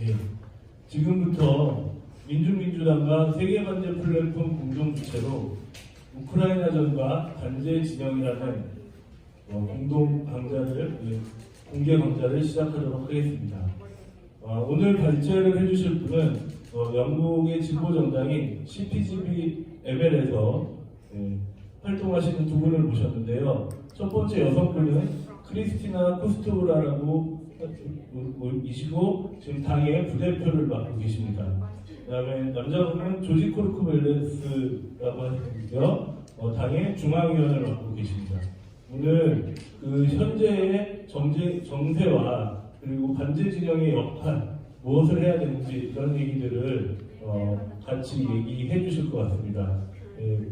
예, 지금부터 민주당과 세계반제 플랫폼 공동 주체로 우크라이나전과 반제진영이라는 공동 강좌를 공개 강좌를 시작하도록 하겠습니다. 오늘 발제를 해주실 분은 영국의 진보 정당인 CPGB 에벨에서 활동하시는 두 분을 모셨는데요. 첫 번째 여성분은 크리스티나 코스토라라고 이시고 지금 당의 부대표를 맡고 계십니다. 그다음에 남자분은 조지 코르크멜레스라고 하시고요. 당의 중앙위원을 맡고 계십니다. 오늘 그 현재의 정세와 그리고 반제진영의 역할, 무엇을 해야 되는지 이런 얘기들을 같이 얘기해 주실 것 같습니다.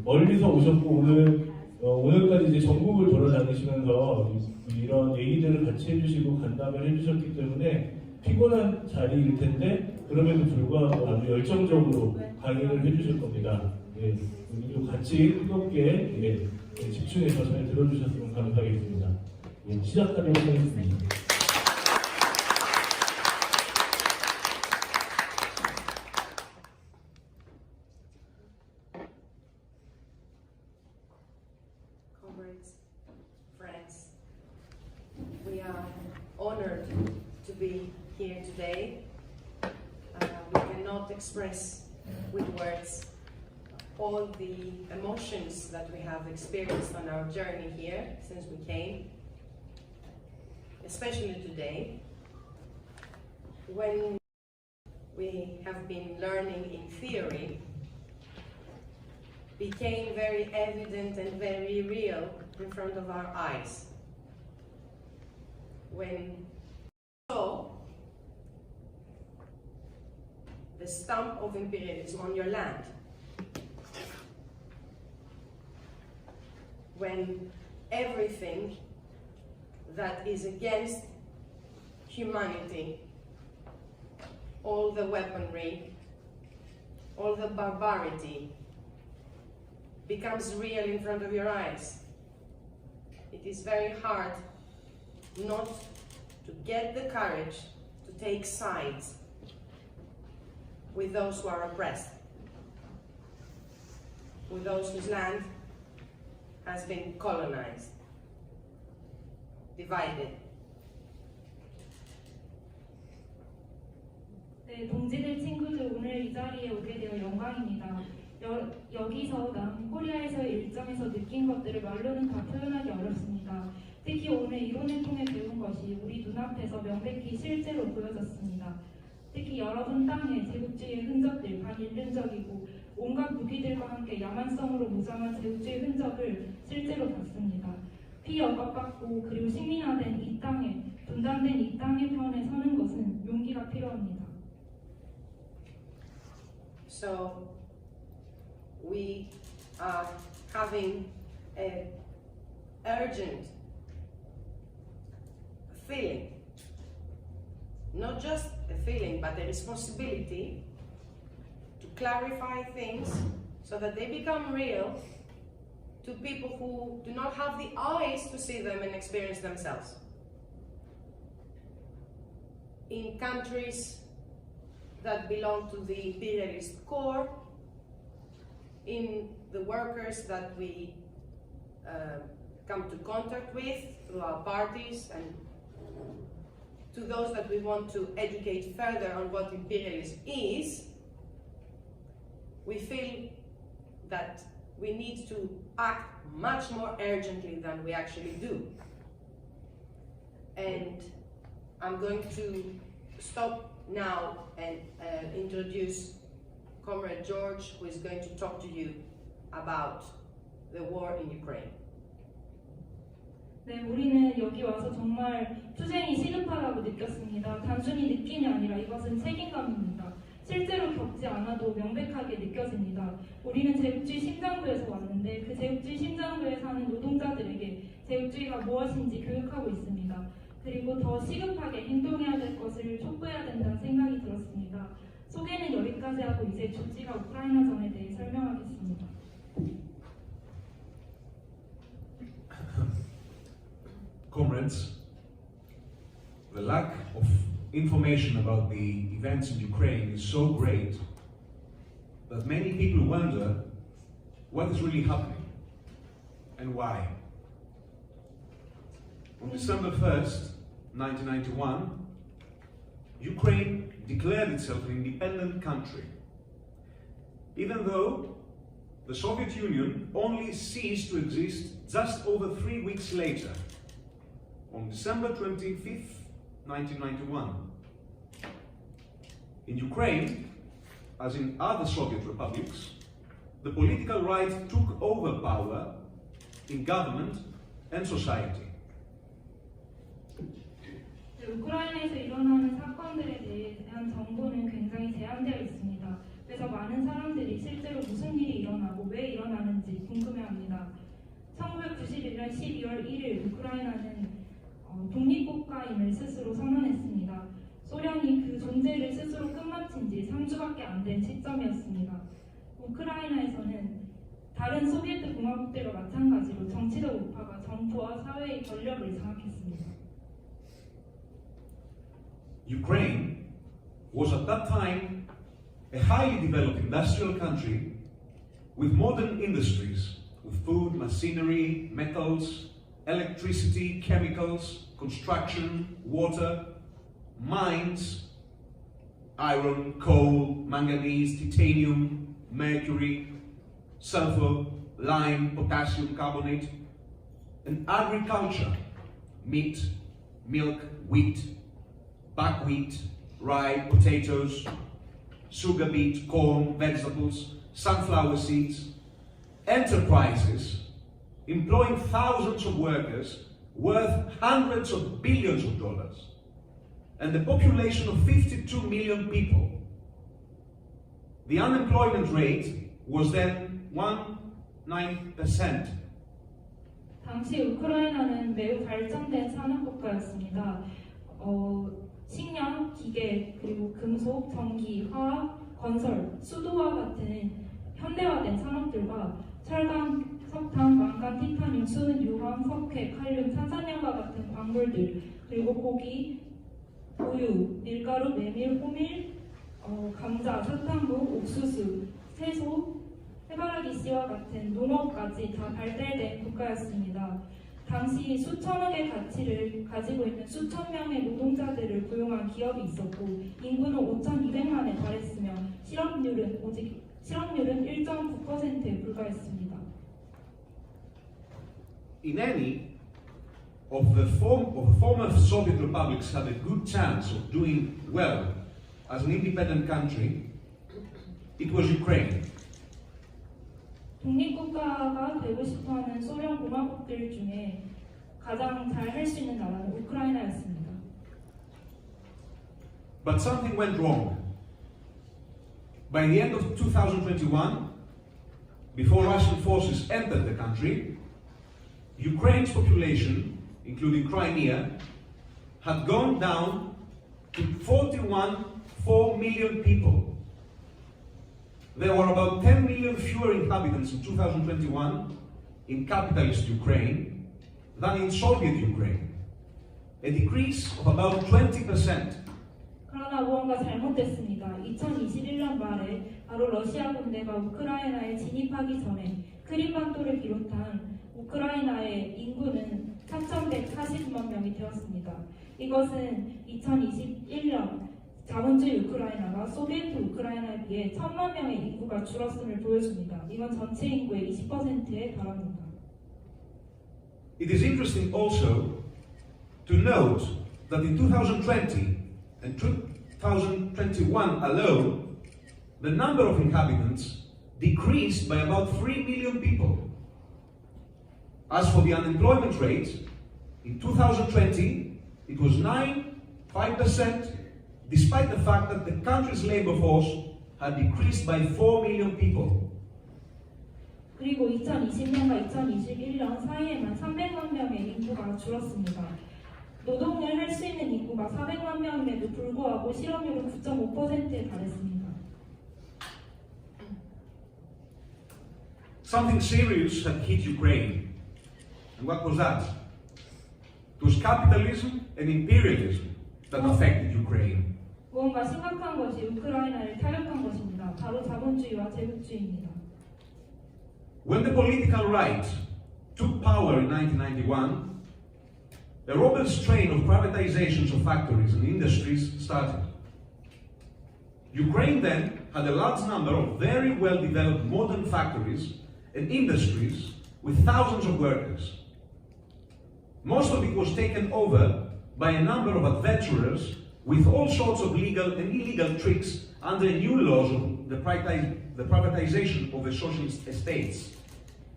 멀리서 오셨고 오늘까지 이제 전국을 돌아다니시면서 이런 얘기들을 같이 해주시고 간담회를 해주셨기 때문에 피곤한 자리일 텐데 그럼에도 불구하고 아주 열정적으로 강의를 해주실 겁니다. 오늘도 같이 뜨겁게 집중해서 잘 들어주셨으면 감사하겠습니다. 시작하도록 하겠습니다. Friends, we are honored to be here today. We cannot express with words all the emotions that we have experienced on our journey here since we came, especially today, when we have been learning in theory, became very evident and very real in front of our eyes. When we saw the stamp of imperialism on your land, when everything that is against humanity, all the weaponry, all the barbarity, becomes real in front of your eyes. It is very hard not to get the courage to take sides with those who are oppressed, with those whose land has been colonized, divided. 네, 동지들, 친구들, 오늘 이 자리에 오게 되어 영광입니다. 여기서 난 코리아에서의 일정에서 느낀 것들을 말로는 다 표현하기 어렵습니다. 특히 오늘 이론을 통해 배운 것이 우리 눈앞에서 명백히 실제로 보여졌습니다. 특히 여러분 땅에 제국주의의 흔적들, 반인륜적이고 온갖 무기들과 함께 야만성으로 무장한 제국주의 흔적을 실제로 봤습니다. 피억압받고 그리고 식민화된 이 땅에, 분단된 이 땅의 편에 서는 것은 용기가 필요합니다. So we are having an urgent feeling, not just a feeling, but a responsibility to clarify things so that they become real to people who do not have the eyes to see them and experience themselves. In countries that belong to the imperialist core, in the workers that we come to contact with through our parties, and to those that we want to educate further on what imperialism is, we feel that we need to act much more urgently than we actually do. And I'm going to stop now and introduce Comrade George, who is going to talk to you about the war in Ukraine. 네, 우리는 여기 와서 정말 투쟁이 시급하다고 느꼈습니다. 단순히 느낌이 아니라 이것은 책임감입니다. 실제로 겪지 않아도 명백하게 느껴집니다. 우리는 제국주의 심장부에서 왔는데 그 제국주의 심장부에 사는 노동자들에게 제국주의가 무엇인지 교육하고 있습니다. 그리고 더 시급하게 행동해야 될 것을 촉구해야 된다는 생각이 들었습니다. 소개는 여기까지 하고 이제 조지가 우크라이나전에 대해 설명하겠습니다. Comrades, the lack of information about the events in Ukraine is so great that many people wonder what is really happening and why. On December 1st, 1991, Ukraine declared itself an independent country, even though the Soviet Union only ceased to exist just over 3 weeks later, on December 25th, 1991. In Ukraine, as in other Soviet republics, the political right took over power in government and society. 우크라이나에서 일어나는 사건들에 대한 정보는 굉장히 제한되어 있습니다. 그래서 많은 사람들이 실제로 무슨 일이 일어나고 왜 일어나는지 궁금해합니다. 1991년 12월 1일 우크라이나는 독립국가임을 스스로 선언했습니다. 소련이 그 존재를 스스로 끝마친 지 3주밖에 안 된 시점이었습니다. 우크라이나에서는 다른 소비에트 공화국들과 마찬가지로 정치적 우파가 정부와 사회의 권력을 장악했습니다. Ukraine was at that time a highly developed industrial country with modern industries, with food, machinery, metals, electricity, chemicals, construction, water, mines, iron, coal, manganese, titanium, mercury, sulfur, lime, potassium carbonate, and agriculture, meat, milk, wheat, buckwheat, rye, potatoes, sugar beet, corn, vegetables, sunflower seeds, enterprises employing thousands of workers worth hundreds of billions of dollars, and a population of 52 million people. The unemployment rate was then 19%. 당시 우크라이나는 매우 발전된 산업국가였습니다. 식량, 기계, 그리고 금속, 전기, 화학, 건설, 수도와 같은 현대화된 산업들과 철강, 석탄, 망간, 티타늄, 수은, 유황, 석회, 칼륨, 산산염과 같은 광물들, 그리고 고기, 우유, 밀가루, 메밀, 호밀, 감자, 사탕무, 옥수수, 채소, 해바라기 씨와 같은 농업까지 다 발달된 국가였습니다. 당시 수천억의 가치를 가지고 있는 수천 명의 노동자들을 고용한 기업이 있었고 인구는 5,200만에 달했으며 실업률은 1.9%에 불과했습니다. In any of the former Soviet republics had a good chance of doing well as an independent country, it was Ukraine. 독립국가가 되고 싶어하는 소련 공화국들 중에 가장 잘 할 수 있는 나라는 우크라이나였습니다. But something went wrong. By the end of 2021, before Russian forces entered the country, Ukraine's population, including Crimea, had gone down to 4 million people. There were about 10 million fewer inhabitants in 2021 in capitalist Ukraine than in Soviet Ukraine, a decrease of about 20%. 그러나 무언가 잘못됐습니다. 2021년 말에 바로 러시아 군대가 우크라이나에 진입하기 전에 크림반도를 비롯한 우크라이나의 인구는 4,140만 명이 되었습니다. 이것은 2021년 자본주의 우크라이나가 소비에트 우크라이나에 비해 1,000만 명의 인구가 줄었음을 보여줍니다. 이건 전체 인구의 20%에 달합니다. It is interesting also to note that in 2020 and 2021 alone, the number of inhabitants decreased by about 3 million people. As for the unemployment rate, in 2020 it was 5%, despite the fact that the country's labor force had decreased by 4 million people. 그리고 2020년과 2021년 사이에만 300만 명의 인구가 줄었습니다. 노동을 할 수 있는 인구가 400만 명임에도 불구하고 실업률은 9.5%에 달했습니다. Something serious had hit Ukraine. And what was that? It was capitalism and imperialism. that affected Ukraine. 무언가 심각한 것이 우크라이나를 타격한 것입니다. 바로 자본주의와 제국주의입니다. When the political right took power in 1991, a robust train of privatizations of factories and industries started. Ukraine then had a large number of very well-developed modern factories and industries with thousands of workers. Most of it was taken over by a number of adventurers with all sorts of legal and illegal tricks under new laws of the privatization of the socialist estates.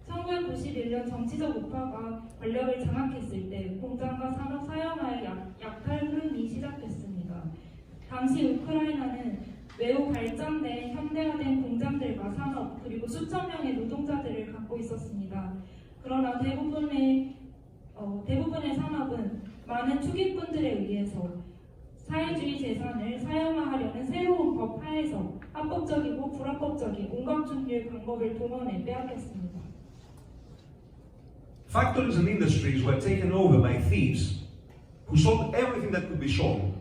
1991년 정치적 우파가 권력을 장악했을 때 공장과 산업 사형화의 약탈 흐름이 시작됐습니다. 당시 우크라이나는 매우 발전된 현대화된 공장들과 산업 그리고 수천 명의 노동자들을 갖고 있었습니다. 그러나 대부분의 산업은 많은 투기꾼들에 의해서 사회주의 재산을 사용하려는 새로운 법 하에서 합법적이고 불합법적인 온갖 종류의 방법을 동원해 빼앗겼습니다. Factories and industries were taken over by thieves who sold everything that could be sold.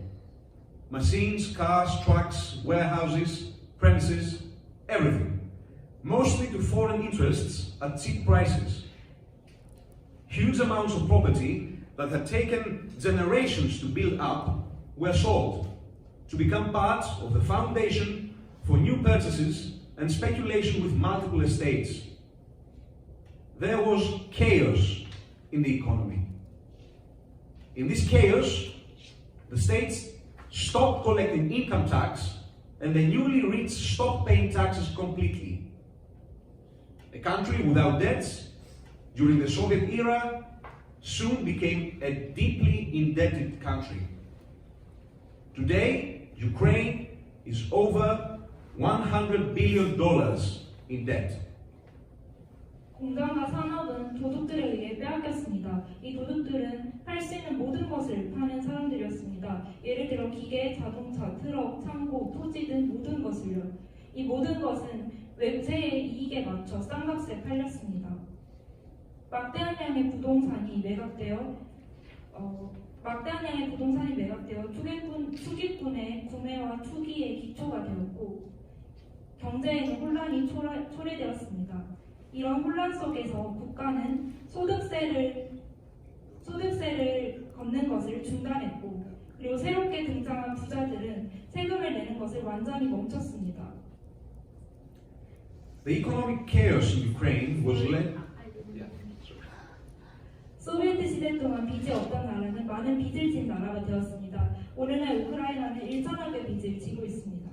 Machines, cars, trucks, warehouses, premises, everything. Mostly to foreign interests at cheap prices. Huge amounts of property that had taken generations to build up were sold to become part of the foundation for new purchases and speculation with multiple estates. There was chaos in the economy. In this chaos, the states stopped collecting income tax and the newly rich stopped paying taxes completely. A country without debts during the Soviet era soon became a deeply indebted country. Today, Ukraine is over $100 billion in debt. 공장과 산업은 도둑들에 의해 빼앗겼습니다. 이 도둑들은 팔 수 있는 모든 것을 파는 사람들이었습니다. 예를 들어 기계, 자동차, 트럭, 창고, 토지 등 모든 것을요. 이 모든 것은 외세의 이익에 맞춰 싼 값에 팔렸습니다. 막대한 양의 부동산이 매각되어 투기꾼의 구매와 투기의 기초가 되었고 경제에는 혼란이 초래되었습니다. 이런 혼란 속에서 국가는 소득세를 걷는 것을 중단했고 그리고 새롭게 등장한 부자들은 세금을 내는 것을 완전히 멈췄습니다. The economic chaos in Ukraine was led. 소비에트 시대 동안 빚이 없던 나라는 많은 빚을 진 나라가 되었습니다. 오늘날 우크라이나는 1천억의 빚을 지고 있습니다.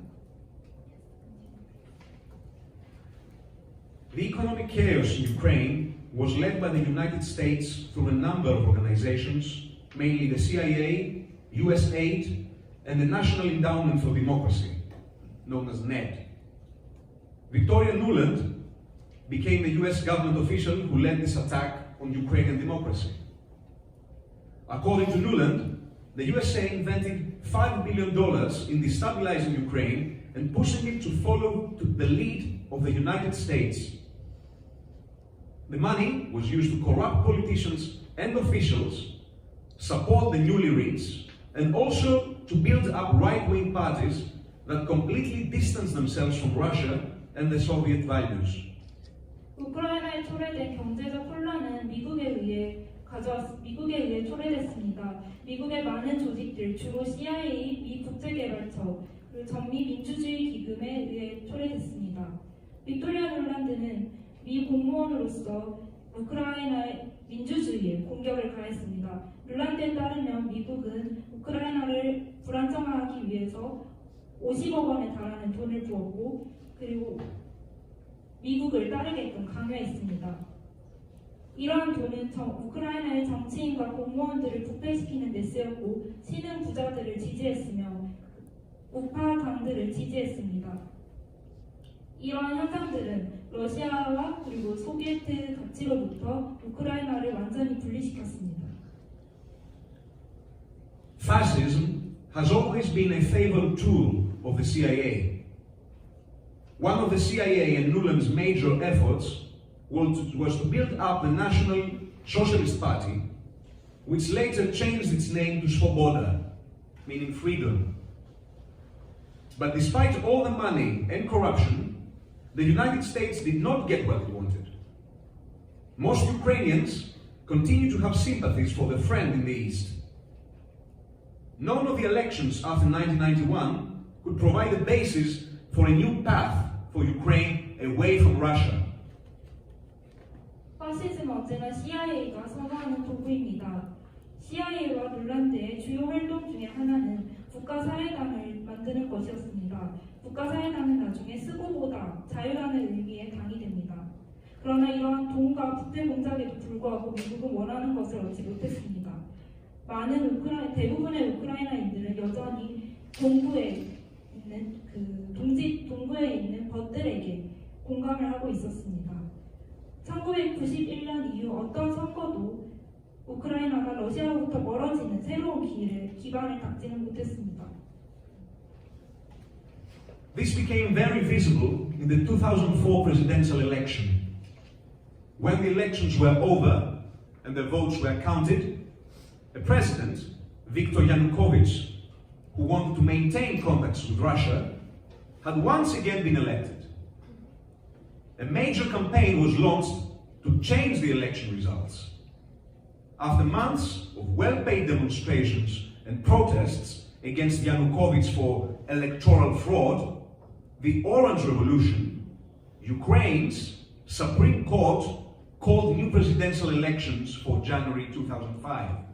The economic chaos in Ukraine was led by the United States through a number of organizations, mainly the CIA, USAID, and the National Endowment for Democracy, known as NED. Victoria Nuland became a US government official who led this attack on Ukrainian democracy. According to Nuland, the USA invested $5 billion in destabilizing Ukraine and pushing it to follow the lead of the United States. The money was used to corrupt politicians and officials, support the newly rich, and also to build up right-wing parties that completely distance themselves from Russia and the Soviet values. 우크라이나에 초래된 경제적 혼란은 미국에 의해 초래됐습니다. 미국의 많은 조직들, 주로 CIA, 미 국제개발처, 그리고 전미민주주의 기금에 의해 초래됐습니다. 빅토리아 놀란드는 미 공무원으로서 우크라이나의 민주주의에 공격을 가했습니다. 놀란드에 따르면 미국은 우크라이나를 불안정화하기 위해서 50억 원에 달하는 돈을 부었고 그리고 미국을 따르게끔 강요했습니다. 이러한 돈은 우크라이나의 정치인과 공무원들을 부패시키는 데 쓰였고 신흥 부자들을 지지했으며 우파 당들을 지지했습니다. 이러한 현상들은 러시아와 그리고 소비에트 가치로부터 우크라이나를 완전히 분리시켰습니다. Fascism has always been a favored tool of the CIA. One of the CIA and Nuland's major efforts was to build up the National Socialist Party, which later changed its name to Svoboda, meaning freedom. But despite all the money and corruption, the United States did not get what it wanted. Most Ukrainians continue to have sympathies for their friend in the East. None of the elections after 1991 could provide a basis for a new path for Ukraine away from Russia. 파시즘 언제나 CIA가 선호하는 도구입니다. CIA와 룰란드의 주요 활동 중에 하나는 국가사회당을 만드는 것이었습니다. 국가사회당은 나중에 쓰고보다 자유라는 의미의 당이 됩니다. 그러나 이러한 동과 부패 공작에도 불구하고 미국은 원하는 것을 얻지 못했습니다. 대부분의 우크라이나인들은 여전히 동부에 있는 벗들에게 공감을 하고 있었습니다. 1991년 이후 어떤 선거도 우크라이나가 러시아로부터 멀어지는 새로운 기반을 닦지는 못했습니다. This became very visible in the 2004 presidential election. When the elections were over and the votes were counted, the president, Viktor Yanukovych, who wanted to maintain contacts with Russia, had once again been elected. A major campaign was launched to change the election results. After months of well-paid demonstrations and protests against Yanukovych for electoral fraud, the Orange Revolution, Ukraine's Supreme Court, called new presidential elections for January 2005.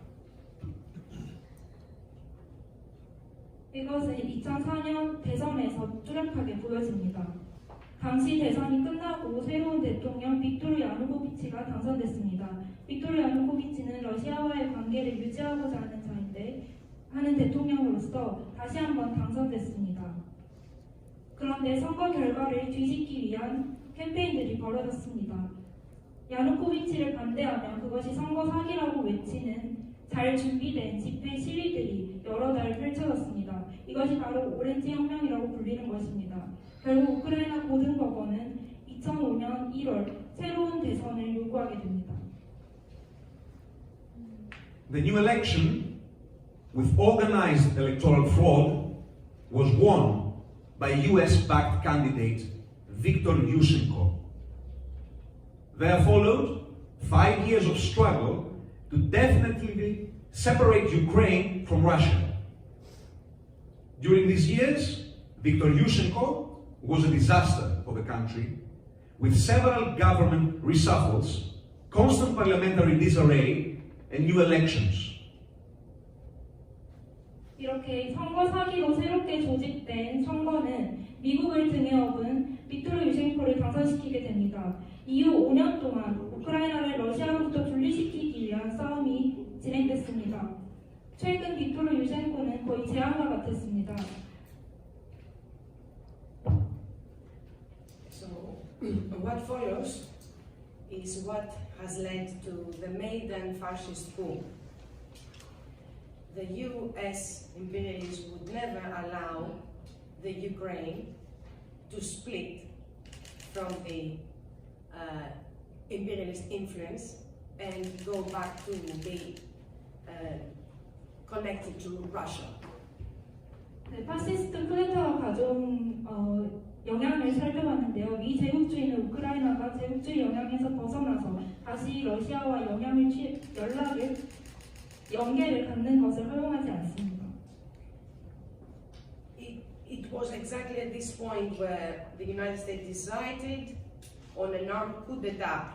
이것은 2004년 대선에서 뚜렷하게 보여집니다. 당시 대선이 끝나고 새로운 대통령 빅토르 야누코비치가 당선됐습니다. 빅토르 야누코비치는 러시아와의 관계를 유지하고자 하는 대통령으로서 다시 한번 당선됐습니다. 그런데 선거 결과를 뒤집기 위한 캠페인들이 벌어졌습니다. 야누코비치를 반대하며 그것이 선거 사기라고 외치는 잘 준비된 집회 시위들이 여러 달 펼쳐졌습니다. 이것이 바로 오렌지 혁명이라고 불리는 것입니다. 결국 우크라이나 고등법원은 2005년 1월 새로운 대선을 요구하게 됩니다. The new election, with organized electoral fraud, was won by US-backed candidate Viktor Yushchenko. There followed 5 years of struggle to definitively separate Ukraine from Russia. During these years, Viktor Yushchenko was a disaster for the country, with several government reshuffles, constant parliamentary disarray, and new elections. 이렇게 선거 사기로 새롭게 조직된 선거는 미국을 등에 업은 빅토르 유셴코를 당선시키게 됩니다. 이후 5년 동안 우크라이나를 러시아로부터 분리시키기 위한 싸움이 진행됐습니다. 최근 빅토르 유셴코는 거의 재앙과 같았습니다. So, what follows is what has led to the Maidan fascist coup. The US imperialists would never allow the Ukraine to split from the imperialist influence and go back to be connected to Russia. 네, 파시스트 쿠데타가 가져온 영향을 살펴봤는데요. 미 제국주의는 우크라이나가 제국주의 영향에서 벗어나서 다시 러시아와 연계를 갖는 것을 허용하지 않습니다. It was exactly at this point where the United States decided on an armed coup d'etat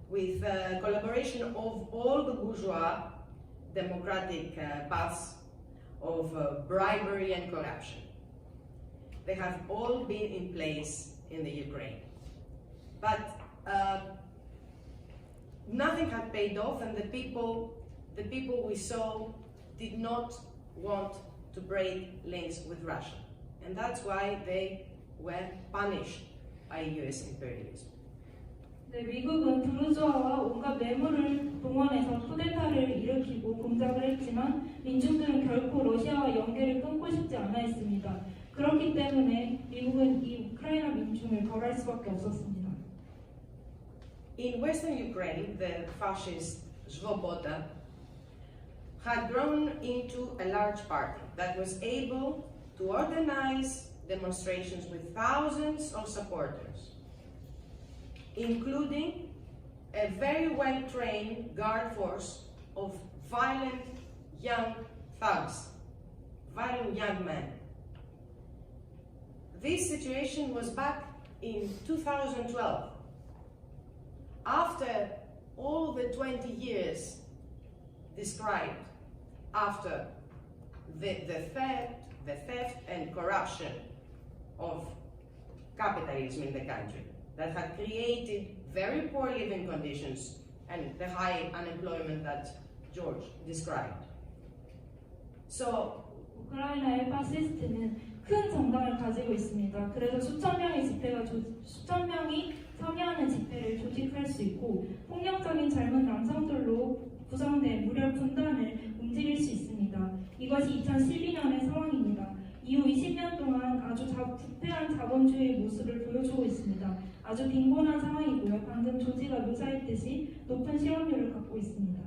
with collaboration of all the bourgeois democratic paths of bribery and corruption. They have all been in place in the Ukraine. But nothing had paid off, and the people we saw did not want to break links with Russia. And that's why they were punished by US imperialism. 네, 미국은 부르주아와 온갖 매물을 동원해서 쿠데타를 일으키고 공작을 했지만 민중들은 결코 러시아와 연계를 끊고 싶지 않아 했습니다. 그렇기 때문에 미국은 이 우크라이나 민중을 벌할 수밖에 없었습니다. In Western Ukraine, the fascist Svoboda had grown into a large party that was able to organize demonstrations with thousands of supporters, including a very well-trained guard force of violent young thugs, violent young men. This situation was back in 2012, after all the 20 years described, after the theft and corruption of capitalism in the country that had created very poor living conditions and the high unemployment that George described. So, 우크라이나의 파시스트는 큰 정당을 가지고 있습니다. 그래서 수천 명이 참여하는 집회를 조직할 수 있고 폭력적인 젊은 남성들로 구성된 무력 분단을 움직일 수 있습니다. 이것이 2012년의 상황입니다. 이후 20년 동안 아주 부패한 자본주의의 모습을 보여주고 있습니다. 아주 빈곤한 상황이고요. 방금 조지가 묘사했듯이 높은 실업률을 갖고 있습니다.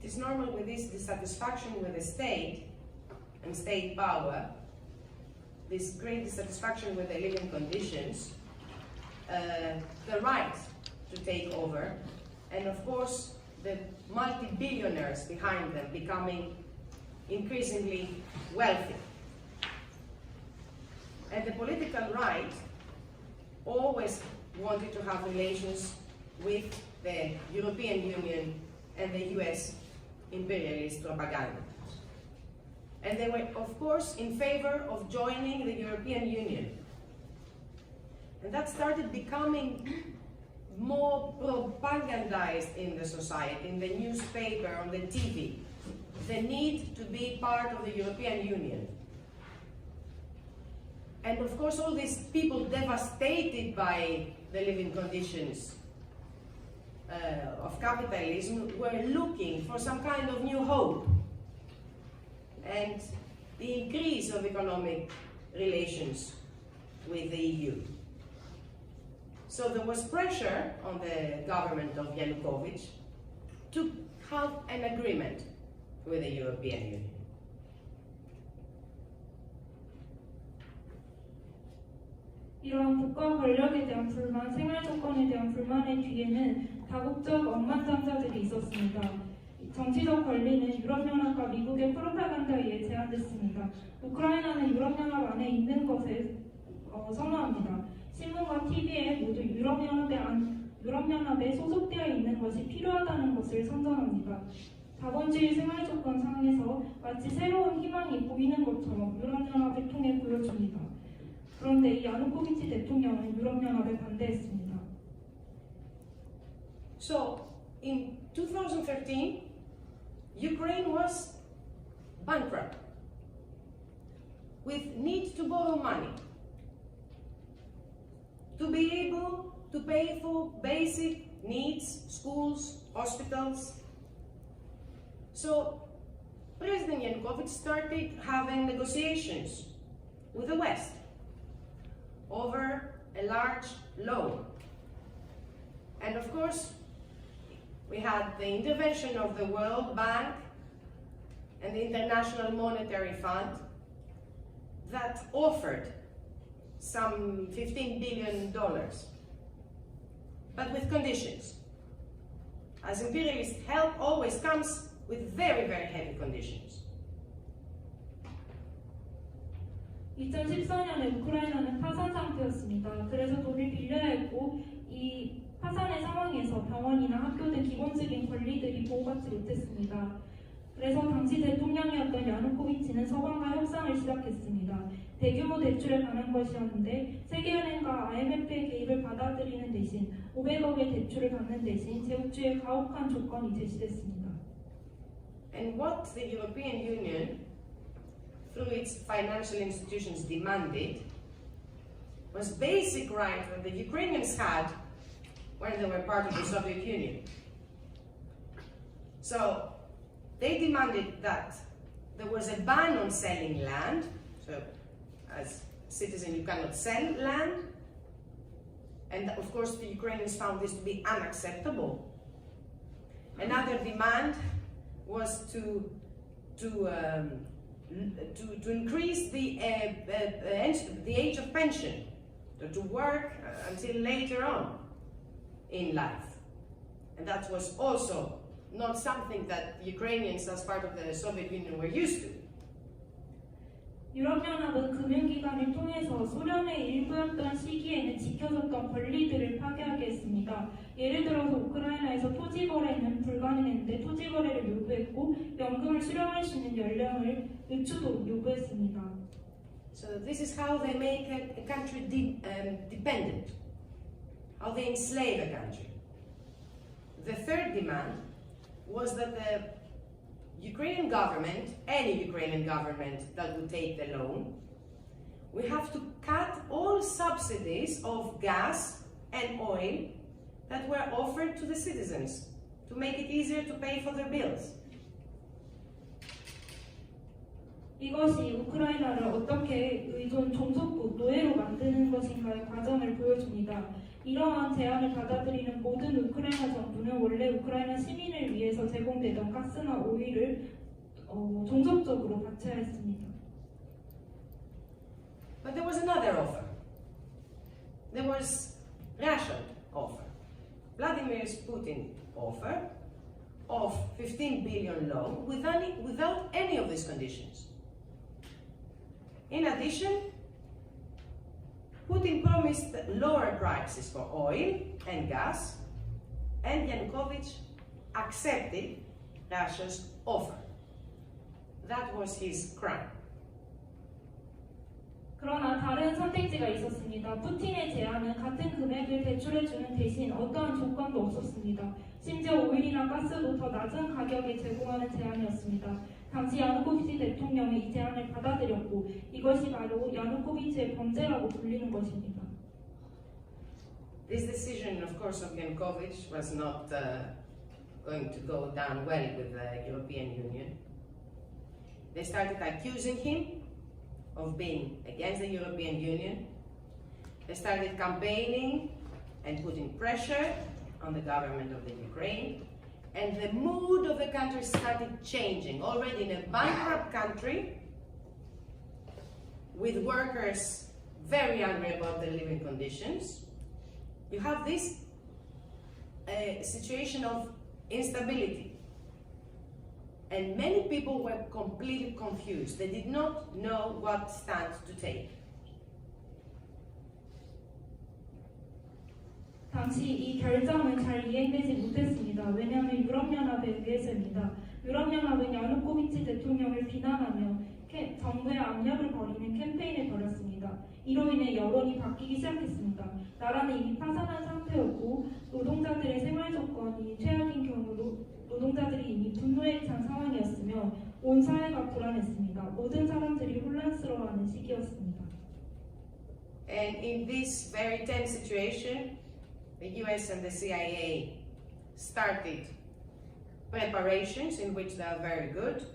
it is normal with this dissatisfaction with the state and state power, this great dissatisfaction with the living conditions, the right to take over, and of course the multi-billionaires behind them becoming increasingly wealthy. And the political right always wanted to have relations with the European Union and the US imperialist propaganda. And they were, of course, in favor of joining the European Union. And that started becoming more propagandized in the society, in the newspaper, on the TV. The need to be part of the European Union. And of course, all these people devastated by the living conditions of capitalism were looking for some kind of new hope and the increase of economic relations with the EU. So there was pressure on the government of Yanukovych to have an agreement with the European Union. 이러한 국가 권력에 대한 불만, 생활 조건에 대한 불만의 뒤에는 다국적 억만장자들이 있었습니다. 정치적 권리는 유럽연합과 미국의 프로파간다에 의해 제한됐습니다. 우크라이나는 유럽연합 안에 있는 것을 선호합니다. 신문과 TV에 모두 유럽연합에 소속되어 있는 것이 필요하다는 것을 선전합니다. 자본주의 생활 조건 상에서 마치 새로운 희망이 보이는 것처럼 유럽연합을 통해 보여줍니다. 그런데 이 야누코비치 대통령은 유럽연합에 반대했습니다. So, in 2013, Ukraine was bankrupt, with need to borrow money to be able to pay for basic needs, schools, hospitals. So, President Yanukovych started having negotiations with the West over a large loan. And of course, we had the intervention of the World Bank and the International Monetary Fund that offered some $15 billion, but with conditions. As imperialist help always comes with very, very heavy conditions. 2014년에 우크라이나는 파산 상태였습니다. 그래서 돈을 빌려야 했고 이 파산의 상황에서 병원이나 학교 등 기본적인 권리들이 보호받지 못했습니다. 그래서 당시 대통령이었던 야누코비치는 서방과 협상을 시작했습니다. 대규모 대출에 관한 것이었는데 세계은행과 IMF의 개입을 받아들이는 대신 500억의 대출을 받는 대신 제국주의의 가혹한 조건이 제시됐습니다. And what the European Union, through its financial institutions, demanded was basic right that the Ukrainians had when they were part of the Soviet Union. So they demanded that there was a ban on selling land. So as a citizen you cannot sell land. And of course the Ukrainians found this to be unacceptable. Another demand was to increase the age of pension, to work until later on in life. And that was also not something that Ukrainians as part of the Soviet Union were used to. 유럽연합은 금융기관을 통해서 소련의 일부였던 시기에는 지켜졌던 권리들을 파괴하게 했습니다. 예를 들어서 우크라이나에서 토지 거래는 불가능했는데 토지 거래를 요구했고 연금을 수령할 수 있는 연령을 늦추도록 요구했습니다. So this is how they make a country dependent, how they enslave a country. The third demand was that the Ukrainian government, any Ukrainian government that would take the loan, we have to cut all subsidies of gas and oil that were offered to the citizens to make it easier to pay for their bills. 이것이 우크라이나를 어떻게 의존 종속국 노예로 만드는 것인가의 과정을 보여줍니다. 이러한 제안을 받아들이는 모든 우크라이나 정부는 원래 우크라이나 시민을 위해서 제공되던 가스나 오일을 종속적으로 받쳐야 했습니다. But there was another offer. There was Russian offer. Vladimir Putin offer of 15 billion loan without any of these conditions. In addition, Putin promised lower prices for oil and gas, and Yanukovych accepted Russia's offer. That was his crime. 그러나 다른 선택지가 있었습니다. 푸틴의 제안은 같은 금액을 대출해주는 대신 어떠한 조건도 없었습니다. 심지어 오일이나 가스도 더 낮은 가격에 제공하는 제안이었습니다. 당시 야누코비치 대통령이 이 제안을 받아들였고 이것이 바로 야누코비치의 범죄라고 불리는 것입니다. This decision, of course, of Yanukovych was not going to go down well with the European Union. They started accusing him of being against the European Union. They started campaigning and putting pressure on the government of the Ukraine, and the mood of the country started changing. Already in a bankrupt country, with workers very angry about their living conditions, you have this situation of instability. And many people were completely confused. They did not know what stand to take. 당시 이 결정은 잘 이행되지 못했습니다. 왜냐하면 유럽연합에 의해서입니다. 유럽연합은 야누코비치 대통령을 비난하며 정부에 압력을 벌이는 캠페인을 벌였습니다. 이로 인해 여론이 바뀌기 시작했습니다. 나라는 이미 파산한 상태였고 노동자들의 생활 조건이 최악인 경우로 노동자들이 이미 분노에 찬 상황이었으며 온 사회가 불안했습니다. 모든 사람들이 혼란스러워하는 시기였습니다. And in this very tense situation, the US and the CIA started preparations in which they are very good.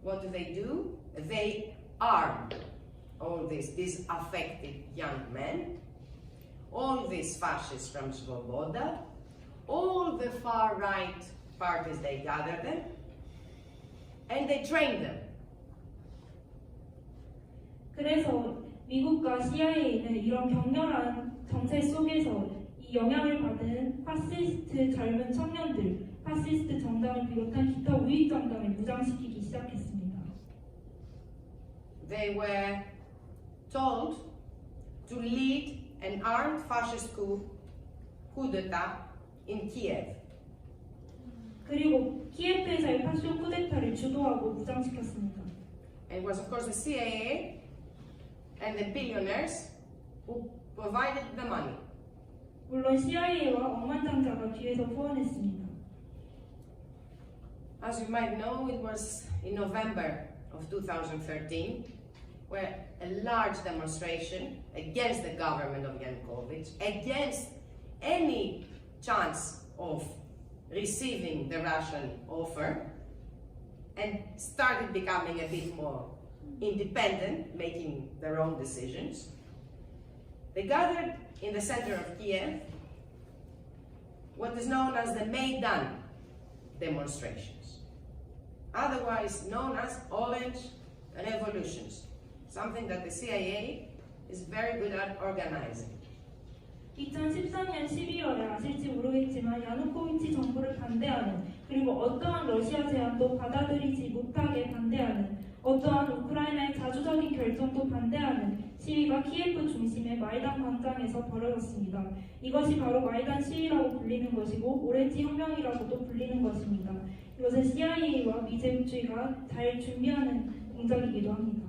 What do? They arm all these disaffected young men, all these fascists from Svoboda, all the far-right parties, they gather them, and they train them. 그래서 미국과 CIA는 이런 격렬한 정세 속에서 이 영향을 받은 파시스트 젊은 청년들, 파시스트 정당을 비롯한 기타 우익 정당을 무장시키기 시작했습니다. They were told to lead an armed fascist coup d'etat in Kiev. 그리고 키예프에서의 파쇼 쿠데타를 주도하고 무장시켰습니다. And it was of course the CIA and the billionaires who provided the money. 물론 CIA와 억만장자가 뒤에서 후원했습니다. As you might know, it was in November of 2013 where a large demonstration against the government of Yanukovych, against any chance of receiving the Russian offer, and started becoming a bit more independent, making their own decisions. They gathered in the center of Kiev what is known as the Maidan demonstrations. otherwise known as orange revolutions, something that the CIA is very good at organizing. 2014년 12월에 아실지 모르겠지만 야누코비치 정부를 반대하는 그리고 어떠한 러시아 제안도 받아들이지 못하게 반대하는 어떠한 우크라이나의 자주적인 결정도 반대하는 시위가 키예프 중심의 마이단 광장에서 벌어졌습니다. 이것이 바로 마이단 시위라고 불리는 것이고 오렌지 혁명이라고도 불리는 것입니다. 이것은 CIA와 미제국주의가 잘 준비하는 공작이기도 합니다.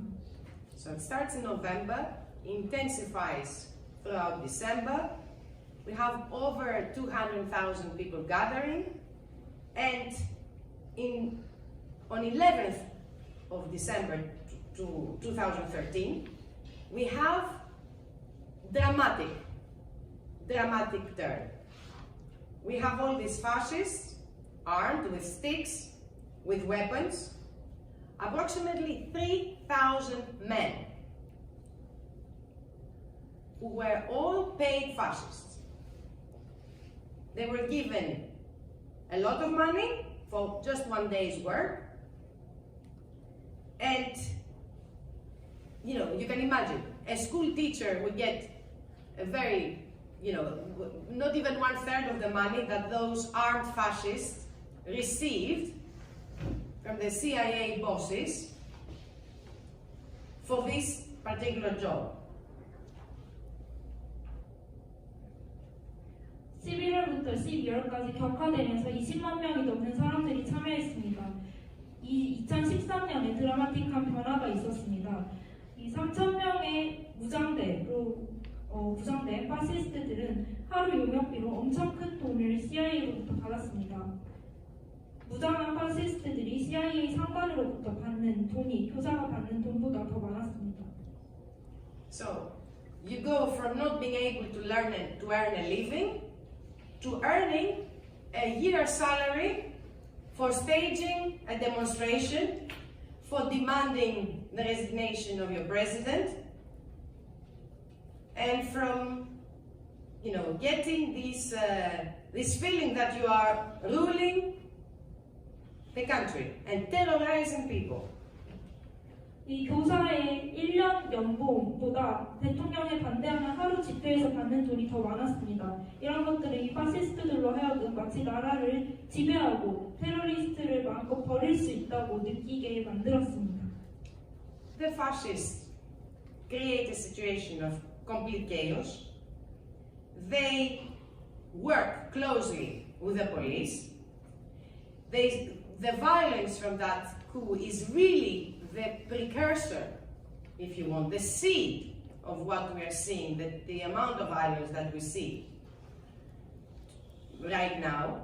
So it starts in November, intensifies throughout December. We have over 200,000 people gathering, and on 11th of December to 2013, we have dramatic turn. We have all these fascists armed with sticks, with weapons, approximately 3,000 men who were all paid fascists. They were given a lot of money for just one day's work. And, you know, you can imagine, a school teacher would get a very, not even 1/3 of the money that those armed fascists received from the CIA bosses for this particular job. 11월부터 12월까지 격화되면서 20만 명이 넘는 사람들이 참여했습니다. 2013년에 드라마틱한 변화가 있었습니다. 이 3,000명의 무장된 파시스트들은 하루 용역비로 엄청 큰 돈을 CIA로부터 받았습니다. 무장한 파시스트들이 CIA 상관으로부터 받는 돈이 교사가 받는 돈보다 더 많았습니다. So, you go from not being able to earn a living to earning a year's salary for staging a demonstration, for demanding the resignation of your president, and from, getting this feeling that you are ruling the country and terrorizing people. 이 교사의 1년 연봉보다 대통령에 반대하는 하루 집회에서 받는 돈이 더 많았습니다. 이런 것들은 이 파시스트들로 하여금 마치 나라를 지배하고 테러리스트를 마음껏 버릴 수 있다고 느끼게 만들었습니다. The fascists create a situation of complete chaos. They work closely with the police. The violence from that coup is really the precursor, if you want, the seed of what we are seeing, the amount of violence that we see right now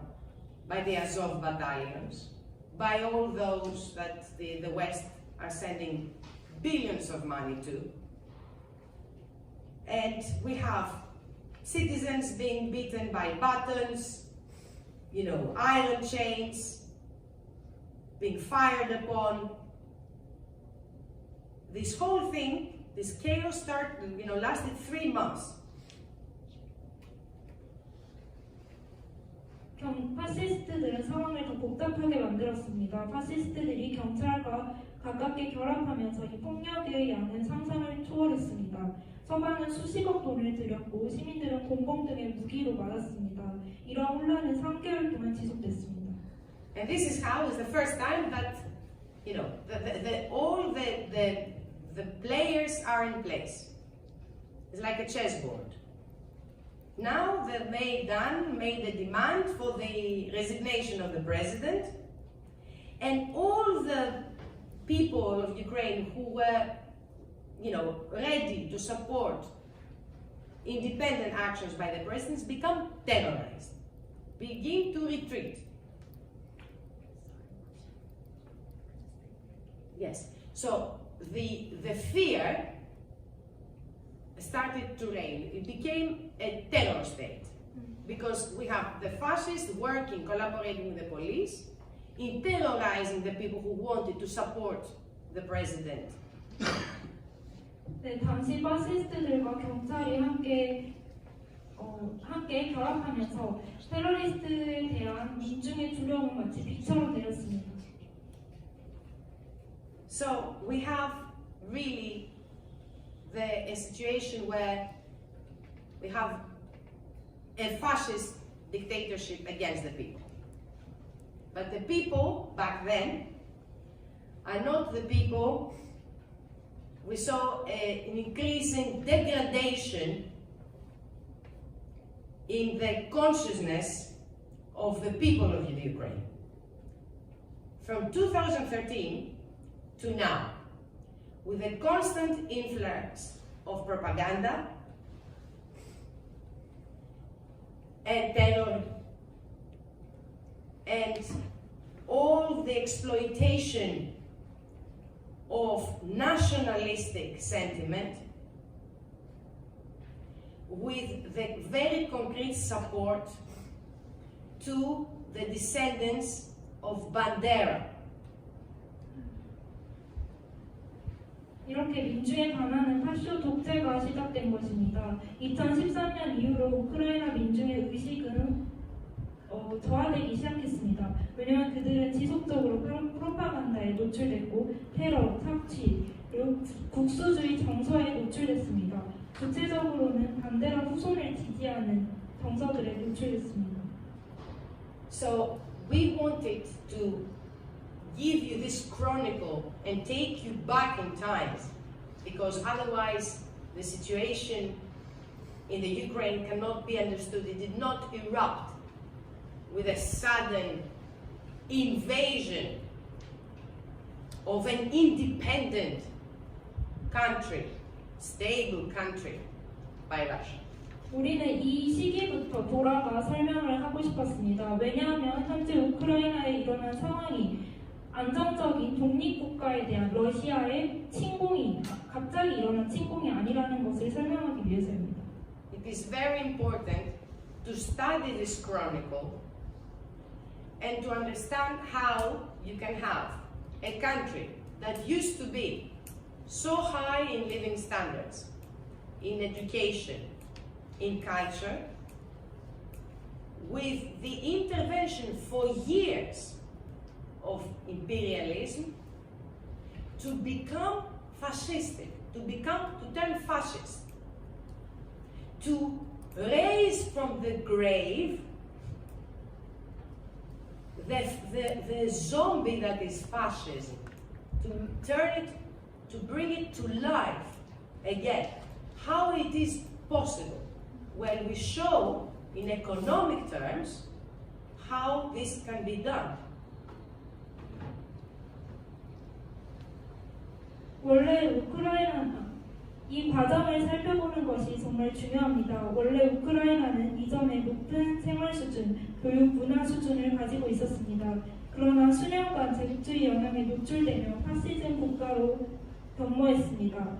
by the Azov battalions, by all those that the West are sending billions of money to. And we have citizens being beaten by batons, iron chains, being fired upon. This whole thing, this chaos lasted 3 months. 파시스트들은 상황을 더 복잡하게 만들었습니다. 파시스트들이 경찰과 가깝게 결합하면서 이 폭력의 양은 상상을 초월했습니다. 서방은 수십억 돈을 들였고 시민들은 곤봉 등의 무기로 맞았습니다. 이러한 혼란은 3개월 동안 지속됐습니다. And this is how it's the first time that all the players are in place. It's like a chessboard. Now the Maidan made a demand for the resignation of the president, and all the people of Ukraine who were, ready to support independent actions by the presidents become terrorized, begin to retreat. Yes, so the fear started to reign. It became a terror state because we have the fascists working, collaborating with the police, in terrorizing the people who wanted to support the president. 네, 당시 파시스트들과 경찰이 함께 결합하면서 테러리스트에 대한 민중의 두려움은 마치 비처럼 내렸습니다. So we have really a situation where we have a fascist dictatorship against the people. But the people back then are not the people. We saw an increasing degradation in the consciousness of the people of the Ukraine. From 2013 to now, with a constant influx of propaganda and terror and all the exploitation of nationalistic sentiment, with the very concrete support to the descendants of Bandera. 이렇게 민주에 반하는 파쇼 독재가 시작된 것입니다. 2013년 이후로 우크라이나 민중의 의식은 저하되기 시작했습니다. 왜냐하면 그들은 지속적으로 프로파간다에 노출됐고 테러, 착취, 그리고 국수주의 정서에 노출됐습니다. 구체적으로는 반대라 후손을 지지하는 정서들에 노출됐습니다. So we wanted to give you this chronicle and take you back in time, because otherwise the situation in the Ukraine cannot be understood. It did not erupt with a sudden invasion of an independent country, stable country by Russia. 우리는 이 시기부터 돌아가 설명을 하고 싶었습니다. 왜냐하면 현재 우크라이나에 일어난 상황이 안정적인 독립국가에 대한 러시아의 침공이 갑자기 일어난 침공이 아니라는 것을 설명하기 위해서입니다. It is very important to study this chronicle and to understand how you can have a country that used to be so high in living standards, in education, in culture, with the intervention for years of imperialism, to become fascistic, to turn fascist, to raise from the grave the zombie that is fascism, to bring it to life again. How it is possible? Well, we show in economic terms how this can be done. 원래 이 과정을 살펴보는 것이 정말 중요합니다. 원래 우크라이나는 이전에 높은 생활 수준, 교육 문화 수준을 가지고 있었습니다. 그러나 수년간 제국주의 영향에 노출되며 파시즘 국가로 변모했습니다.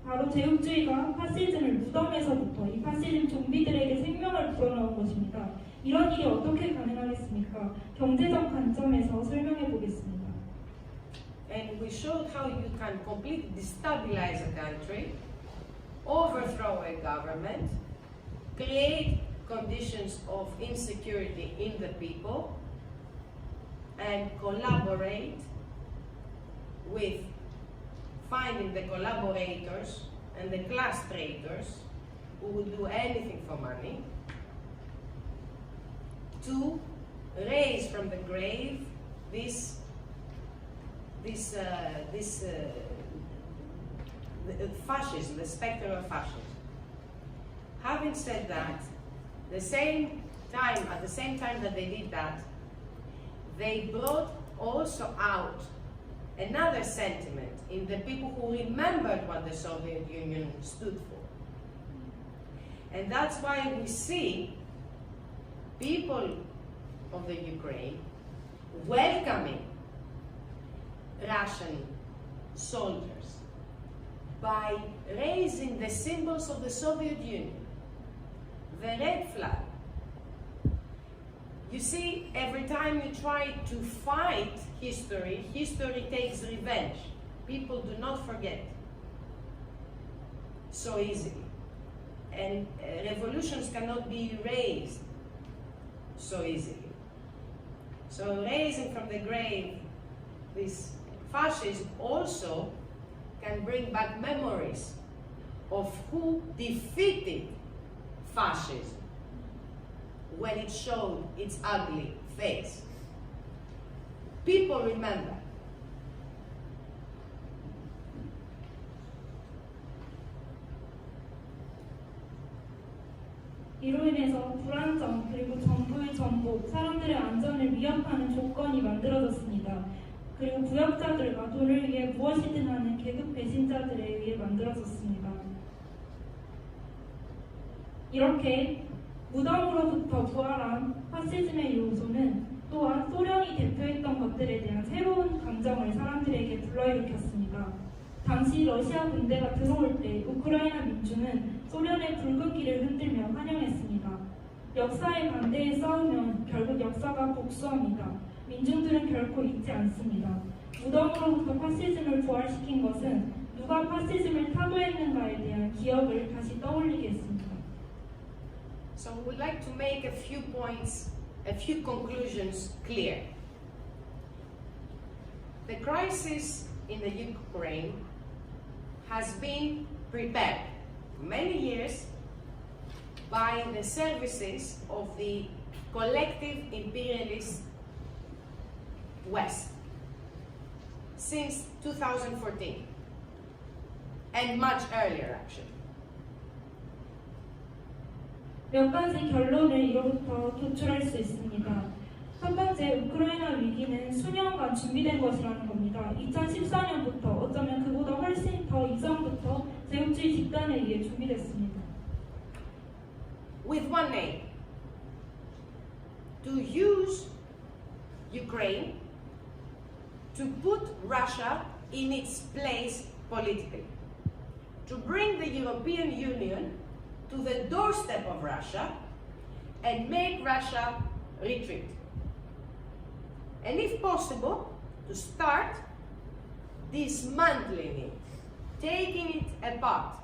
바로 제국주의가 파시즘을 무덤에서부터 이 파시즘 좀비들에게 생명을 불어넣은 것입니다. 이런 일이 어떻게 가능하겠습니까? 경제적 관점에서 설명해 보겠습니다. And we showed how you can completely destabilize a country, overthrow a government, create conditions of insecurity in the people, and collaborate with finding the collaborators and the class traitors who would do anything for money, to raise from the grave this fascism, the specter of fascism. Having said that, at the same time that they did that, they brought also out another sentiment in the people who remembered what the Soviet Union stood for. And that's why we see people of the Ukraine welcoming Russian soldiers by raising the symbols of the Soviet Union, the red flag. You see, every time you try to fight history, history takes revenge. People do not forget so easily. And revolutions cannot be erased so easily. So raising from the grave this fascism also can bring back memories of who defeated fascism when it showed its ugly face. People remember. 이로 인해서 불안정 그리고 정부의 전복, 사람들의 안전을 위협하는 조건이 만들어졌습니다. 그리고 부역자들과 돈을 위해 무엇이든 하는 계급 배신자들에 의해 만들어졌습니다. 이렇게 무덤으로부터 부활한 파시즘의 요소는 또한 소련이 대표했던 것들에 대한 새로운 감정을 사람들에게 불러일으켰습니다. 당시 러시아 군대가 들어올 때 우크라이나 민중은 소련의 붉은 길을 흔들며 환영했습니다. 역사에 반대해 싸우면 결국 역사가 복수합니다. 민중들은 결코 잊지 않습니다. 무덤으로부터 파시즘을 부활시킨 것은 누가 파시즘을 타도했는가에 대한 기억을 다시 떠올리게 했습니다. So we'd like to make a few points, a few conclusions clear. The crisis in the Ukraine has been prepared for many years by the services of the collective imperialist West since 2014 and much earlier actually. 몇 가지 결론을 이로부터 도출할 수 있습니다. 첫 번째, 우크라이나 위기는 수년간 준비된 것이라는 겁니다. 2014년부터 어쩌면 그보다 훨씬 더 이전부터 제국주의 집단에 의해 준비됐습니다. With one aim, to use Ukraine to put Russia in its place politically, to bring the European Union to the doorstep of Russia and make Russia retreat. And if possible, to start dismantling it, taking it apart,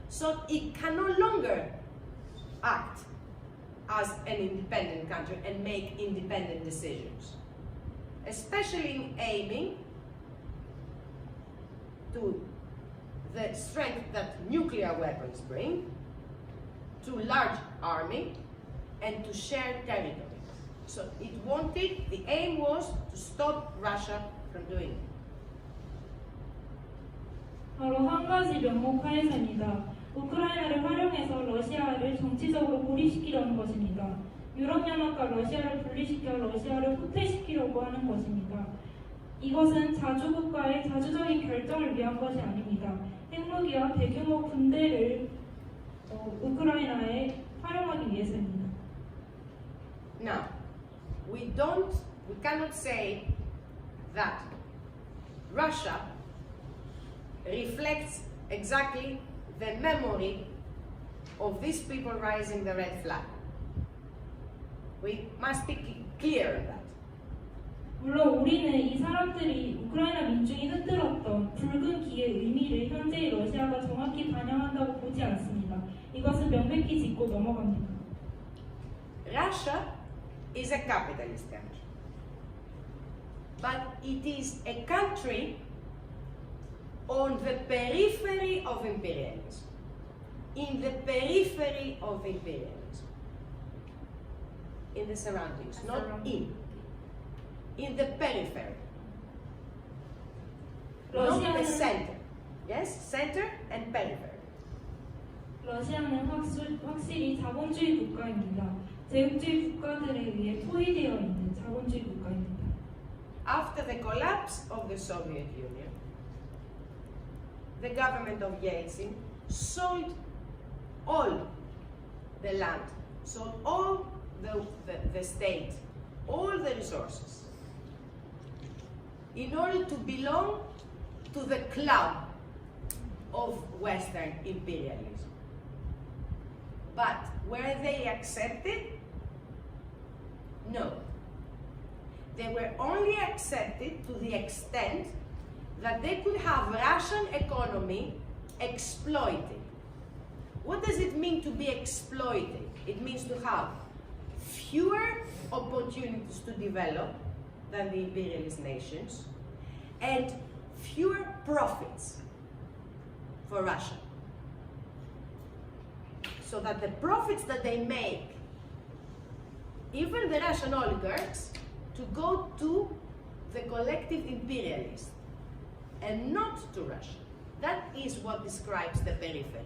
so it can no longer act as an independent country and make independent decisions, especially in aiming to the strength that nuclear weapons bring, to large army, and to shared territory. So it wanted, the aim was to stop Russia from doing it. 바로 한 가지 명목하에서입니다. 우크라이나를 활용해서 러시아를 정치적으로 고립시키려는 것입니다. 유럽연합과 러시아를 분리시켜 러시아를 후퇴시키려고 하는 것입니다. 이것은 자주국가의 자주적인 결정을 위한 것이 아닙니다. 핵무기와 대규모 군대를 우크라이나에 활용하기 위해서입니다. Now, we cannot say that Russia reflects exactly the memory of these people raising the red flag. We must be clear on that. 물론 우리는 이 사람들이 우크라이나 민중이 흔들었던 붉은 기의 의미를 현재의 러시아가 정확히 반영한다고 보지 않습니다. 이것은 명백히 짚고 넘어갑니다. Russia is a capitalist country, but it is a country on the periphery of imperialism, in the periphery of imperialism, in the surroundings, not in the periphery, not the center. Yes, center and periphery. 러시아는 확실히 자본주의 국가입니다. 제국주의 국가들에 의해 포위되어 있는 자본주의 국가입니다. After the collapse of the Soviet Union, the government of Yeltsin sold all the land, sold all the state, all the resources, in order to belong to the club of Western imperialism. But were they accepted? No. They were only accepted to the extent that they could have Russian economy exploited. What does it mean to be exploited? It means to have fewer opportunities to develop than the imperialist nations and fewer profits for Russia. So that the profits that they make, even the Russian oligarchs, to go to the collective imperialists and not to Russia. That is what describes the periphery.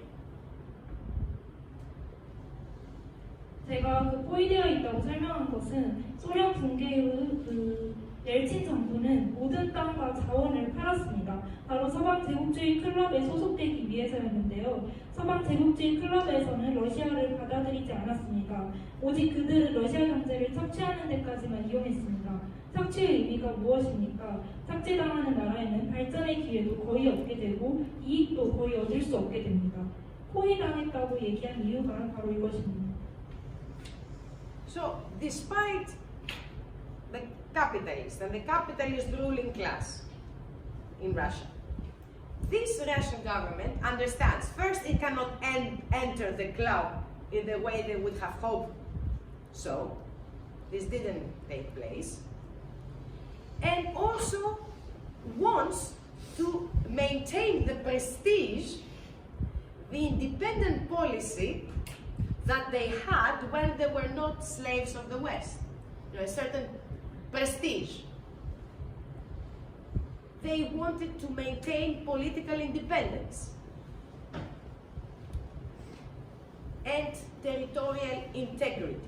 제가 그 포위되어 있다고 설명한 것은 소련 붕괴 후 그 옐친 정부는 모든 땅과 자원을 팔았습니다. 바로 서방 제국주의 클럽에 소속되기 위해서였는데요. 서방 제국주의 클럽에서는 러시아를 받아들이지 않았습니다. 오직 그들은 러시아 경제를 착취하는 데까지만 이용했습니다. 착취의 의미가 무엇입니까? 착취당하는 나라에는 발전의 기회도 거의 없게 되고 이익도 거의 얻을 수 없게 됩니다. 포위당했다고 얘기한 이유가 바로 이것입니다. So, despite the capitalists and the capitalist ruling class in Russia, this Russian government understands, first, it cannot enter the club in the way they would have hoped. So, this didn't take place. And also wants to maintain the prestige, the independent policy that they had when they were not slaves of the West. You know, a certain prestige. They wanted to maintain political independence and territorial integrity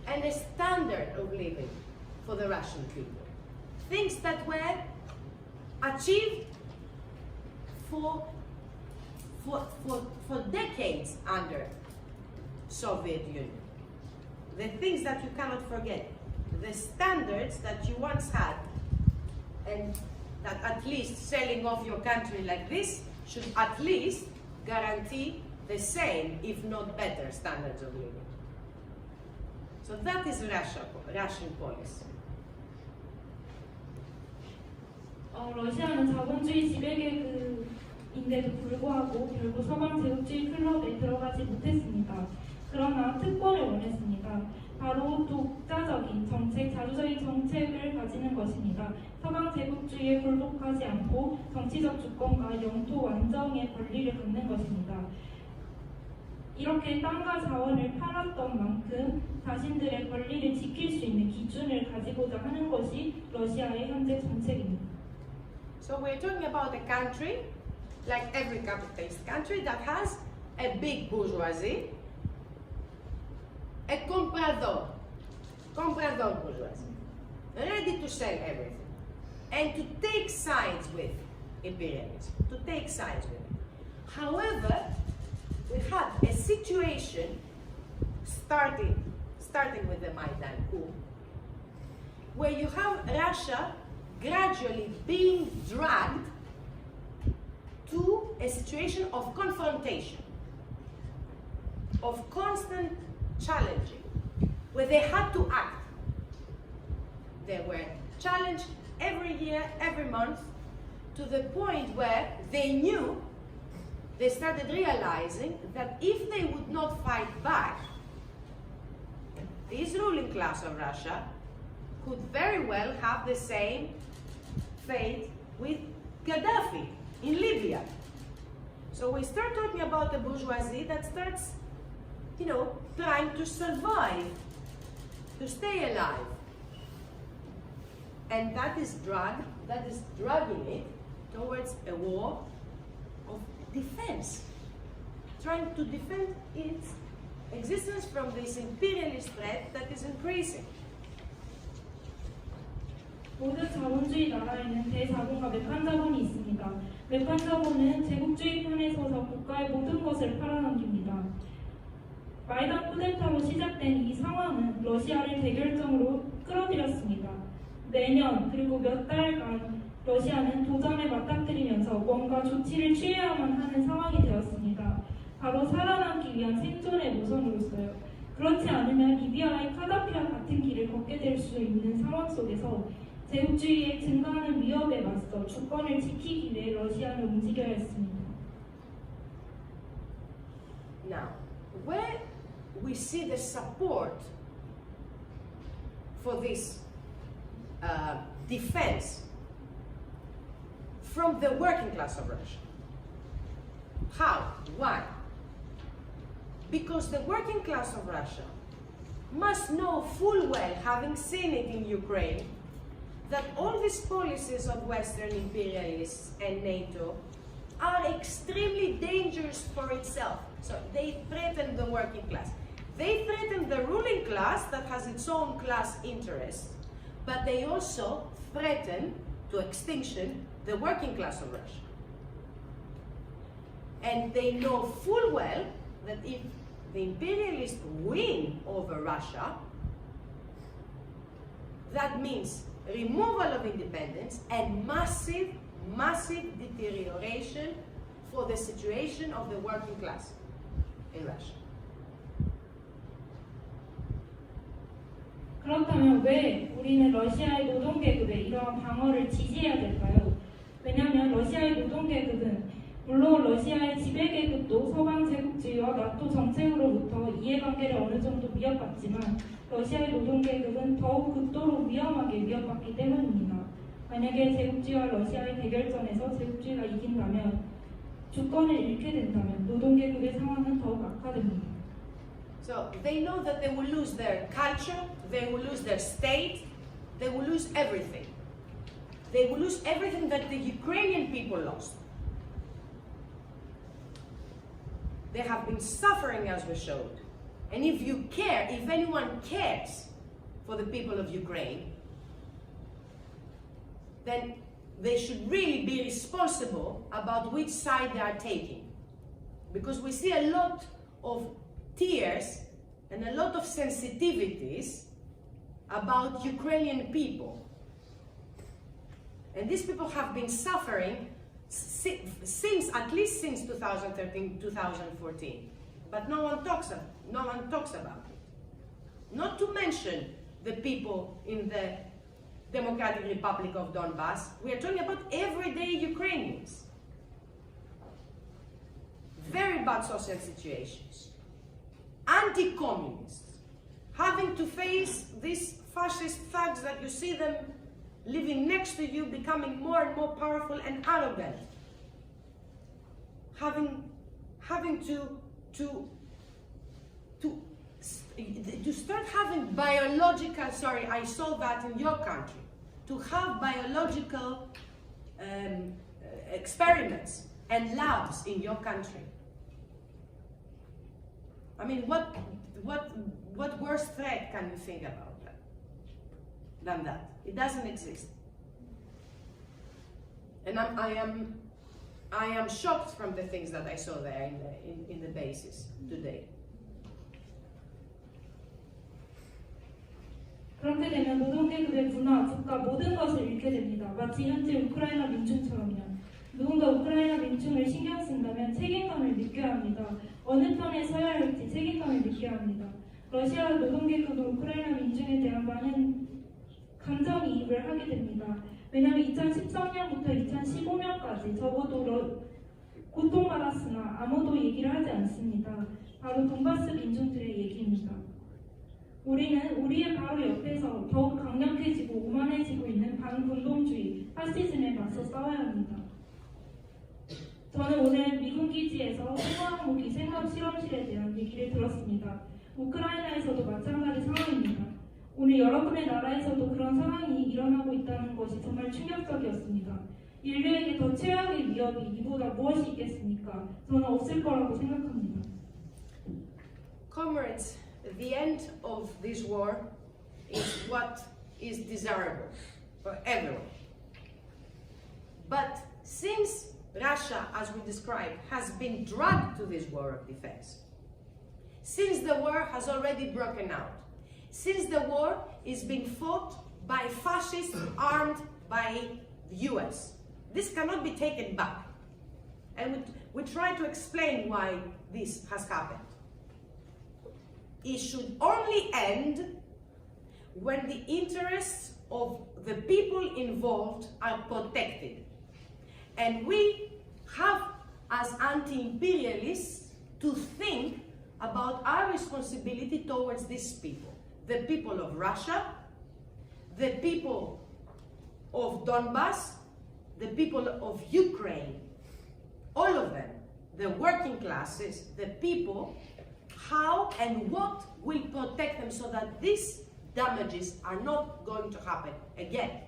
and a standard of living for the Russian people. Things that were achieved for decades under Soviet Union. The things that you cannot forget, the standards that you once had, and that at least selling off your country like this should at least guarantee the same, if not better, standards of living. So that is Russian policy. 러시아는 자본주의 지배계급인데도 불구하고 결국 서방 제국주의 클럽에 들어가지 못했습니다. 그러나 특권을 원했습니다. 바로 독자적인 정책, 자주적인 정책을 가지는 것입니다. 서방 제국주의에 굴복하지 않고 정치적 주권과 영토 완정의 권리를 갖는 것입니다. 이렇게 땅과 자원을 팔았던 만큼 자신들의 권리를 지킬 수 있는 기준을 가지고자 하는 것이 러시아의 현재 정책입니다. So we're talking about a country, like every capitalist country, that has a big bourgeoisie, a comprador bourgeoisie, ready to sell everything, and to take sides with imperialism, to take sides with it. However, we had a situation starting with the Maidan coup, where you have Russia gradually being dragged to a situation of confrontation, of constant challenging, where they had to act. They were challenged every year, every month, to the point where they started realizing that if they would not fight back, this ruling class of Russia could very well have the same fate with Gaddafi in Libya. So we start talking about a bourgeoisie that starts, trying to survive, to stay alive. And that is dragging it towards a war of defense, trying to defend its existence from this imperialist threat that is increasing. 모든 자본주의 나라에는 대자본과 매판자본이 있습니다. 매판자본은 제국주의 편에 서서 국가의 모든 것을 팔아넘깁니다. 마이단 쿠데타로 시작된 이 상황은 러시아를 대결점으로 끌어들였습니다. 매년 그리고 몇 달간 러시아는 도전에 맞닥뜨리면서 뭔가 조치를 취해야만 하는 상황이 되었습니다. 바로 살아남기 위한 생존의 노선으로서요. 그렇지 않으면 리비아의 카다피와 같은 길을 걷게 될 수 있는 상황 속에서 제국주의의 증가하는 위협에 맞서 주권을 지키기 위해 러시아는 움직여야 했습니다. Now, where we see the support for this defense from the working class of Russia. How? Why? Because the working class of Russia must know full well, having seen it in Ukraine, that all these policies of Western imperialists and NATO are extremely dangerous for itself. So they threaten the working class. They threaten the ruling class that has its own class interests, but they also threaten to extinction the working class of Russia. And they know full well that if the imperialists win over Russia, that means removal of independence and massive deterioration for the situation of the working class in Russia. 그렇다면 왜 우리는 러시아의 노동계급의 이러한 방어를 지지해야 될까요? 왜냐하면 러시아의 노동계급은 물론 러시아의 지배계급도 서방 제국주의와 나토 정책으로부터 이해관계를 어느 정도 위협받지만 러시아의 노동계급은 더욱 극도로 위험하게 위협받기 때문입니다. 만약에 제국주의와 러시아의 대결전에서 제국주의가 이긴다면, 주권을 잃게 된다면 노동계급의 상황은 더욱 악화됩니다. So they know that they will lose their culture, they will lose their state, they will lose everything. They will lose everything that the Ukrainian people lost. They have been suffering, as we showed. And if you care, if anyone cares for the people of Ukraine, then they should really be responsible about which side they are taking. Because we see a lot of tears and a lot of sensitivities about Ukrainian people. And these people have been suffering since at least since 2013, 2014. But no one talks about it. Not to mention the people in the Democratic Republic of Donbass. We are talking about everyday Ukrainians. Very bad social situations. Anti-communists. Having to face these fascist thugs that you see them living next to you, becoming more and more powerful and arrogant. Having to start having biological, sorry, I saw that in your country, to have biological experiments and labs in your country. I mean, what worse threat can you think about that than that? It doesn't exist. And I am shocked from the things that I saw there in the bases today. 그렇게 되면 노동계급의 문화, 국가 모든 것을 잃게 됩니다. 마치 현재 우크라이나 민중처럼요. 누군가 우크라이나 민중을 신경 쓴다면 책임감을 느껴야 합니다. 어느 편에 서야 할지 책임감을 느껴야 합니다. 러시아 노동계급은 우크라이나 민중에 대한 많은 감정이입을 하게 됩니다. 왜냐하면 2013년부터 2015년까지 적어도 고통받았으나 아무도 얘기를 하지 않습니다. 바로 돈바스 민중들의 얘기입니다. 우리는 우리의 바로 옆에서 더욱 강력해지고 오만해지고 있는 반분동주의, 파시즘에 맞서 싸워야 합니다. 저는 오늘 미군 기지에서 생화학무기 생화실험실에 대한 얘기를 들었습니다. 우크라이나에서도 마찬가지 상황입니다. 오늘 여러분의 나라에서도 그런 상황이 일어나고 있다는 것이 정말 충격적이었습니다. 인류에게 더 최악의 위협이 이보다 무엇이 있겠습니까? 저는 없을 거라고 생각합니다. Comrades, the end of this war is what is desirable for everyone. But since Russia, as we described, has been dragged to this war of defense, since the war has already broken out, since the war is being fought by fascists armed by the US, this cannot be taken back. And we try to explain why this has happened. It should only end when the interests of the people involved are protected. And we have, as anti-imperialists, to think about our responsibility towards these people. The people of Russia, the people of Donbass, the people of Ukraine, all of them, the working classes, the people, how and what will protect them so that these damages are not going to happen again.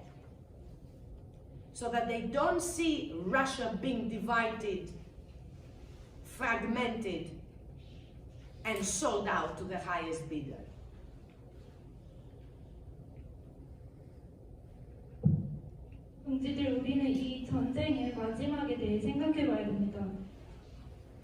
So that they don't see Russia being divided, fragmented, and sold out to the highest bidder. 동지들, 우리는 이 전쟁의 마지막에 대해 생각해봐야 됩니다.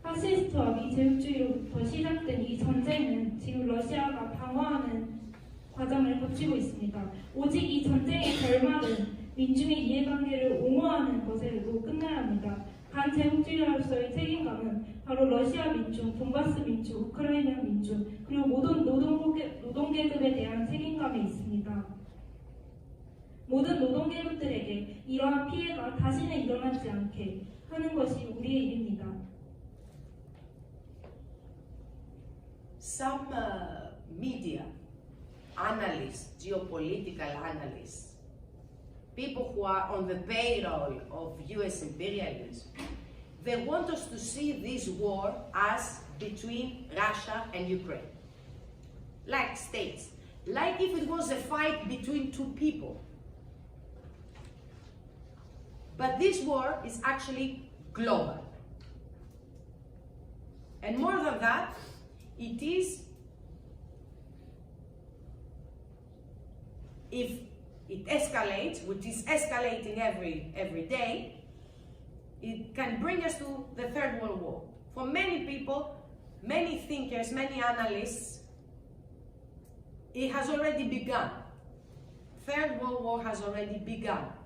파시스트와 미제국주의로부터 시작된 이 전쟁은 지금 러시아가 방어하는 과정을 거치고 있습니다. 오직 이 전쟁의 결말은 민중의 이해관계를 옹호하는 것으로 끝나야 합니다. 반제국주의로서의 책임감은 바로 러시아 민중, 돈바스 민중, 우크라이나 민중, 그리고 모든 노동계급에 대한 책임감에 있습니다. 모든 노동계급들에게 이러한 피해가 다시는 일어나지 않게 하는 것이 우리의 일입니다. Some media analysts, geopolitical analysts, people who are on the payroll of US imperialism, they want us to see this war as between Russia and Ukraine. Like states, like if it was a fight between two people. But this war is actually global. And more than that, it is, if it escalates, which is escalating every day, it can bring us to the Third World War. For many people, many thinkers, many analysts, it has already begun. Third World War has already begun.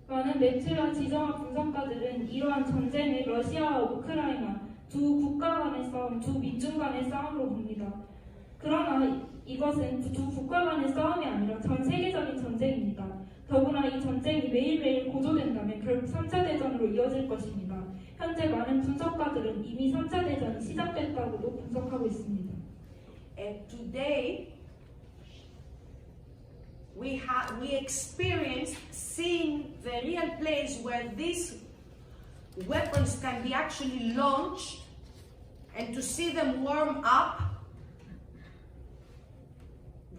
많은 매체와 지정학 분석가들은 이러한 전쟁을 러시아와 우크라이나 두 국가 간의 싸움, 두 민중 간의 싸움으로 봅니다. 그러나 이것은 두 국가 간의 싸움이 아니라 전 세계적인 전쟁입니다. 더구나 이 전쟁이 매일매일 고조된다면 결국 3차 대전으로 이어질 것입니다. 현재 많은 분석가들은 이미 3차 대전이 시작됐다고도 분석하고 있습니다. And today, we experienced seeing the real place where these weapons can be actually launched and to see them warm up.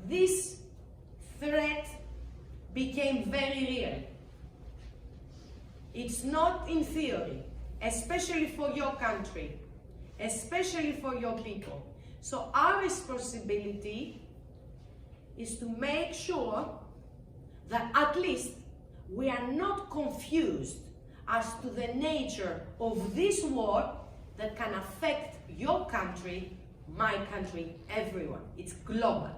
This threat became very real. It's not in theory, especially for your country, especially for your people. So our responsibility is to make sure that at least we are not confused as to the nature of this war that can affect your country, my country, everyone. It's global.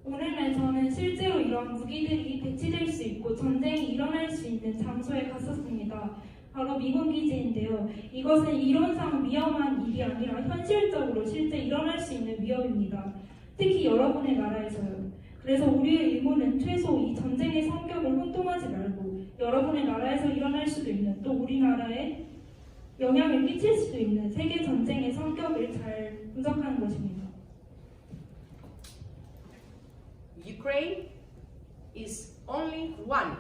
오늘날 저는 실제로 이런 무기들이 배치될 수 있고 전쟁이 일어날 수 있는 장소에 갔었습니다. 바로 미군 기지인데요. 이것은 이론상 위험한 일이 아니라 현실적으로 실제 일어날 수 있는 위협입니다. 특히 여러분의 나라에서요. 그래서 우리의 의무는 최소 이 전쟁의 성격을 혼동하지 말고 여러분의 나라에서 일어날 수도 있는 또 우리나라에 영향을 끼칠 수도 있는 세계 전쟁의 성격을 잘 분석하는 것입니다. Ukraine is only one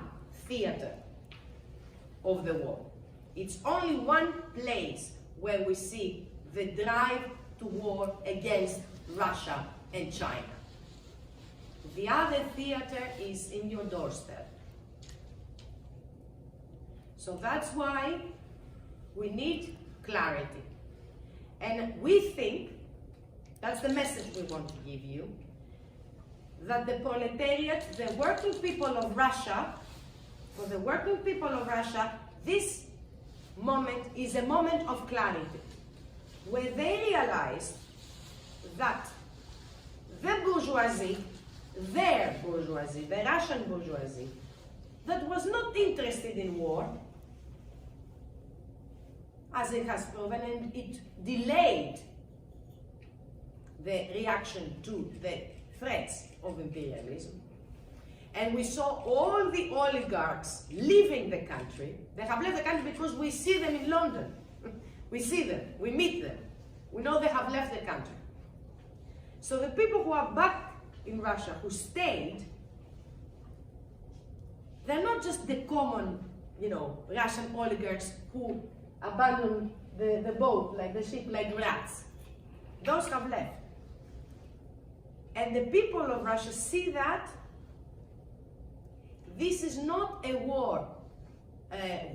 theater of the war. It's only one place where we see the drive to war against Russia and China. The other theater is in your doorstep. So that's why we need clarity. And we think, that's the message we want to give you, that the proletariat, the working people of Russia, for the working people of Russia, this moment is a moment of clarity, where they realize that the bourgeoisie, their bourgeoisie, the Russian bourgeoisie, that was not interested in war, as it has proven, and it delayed the reaction to the threats of imperialism. And we saw all the oligarchs leaving the country. They have left the country because we see them in London. We see them, we meet them. We know they have left the country. So the people who are back in Russia, who stayed, they're not just the common, Russian oligarchs who abandoned the boat, like the ship, like rats. Those have left. And the people of Russia see that this is not a war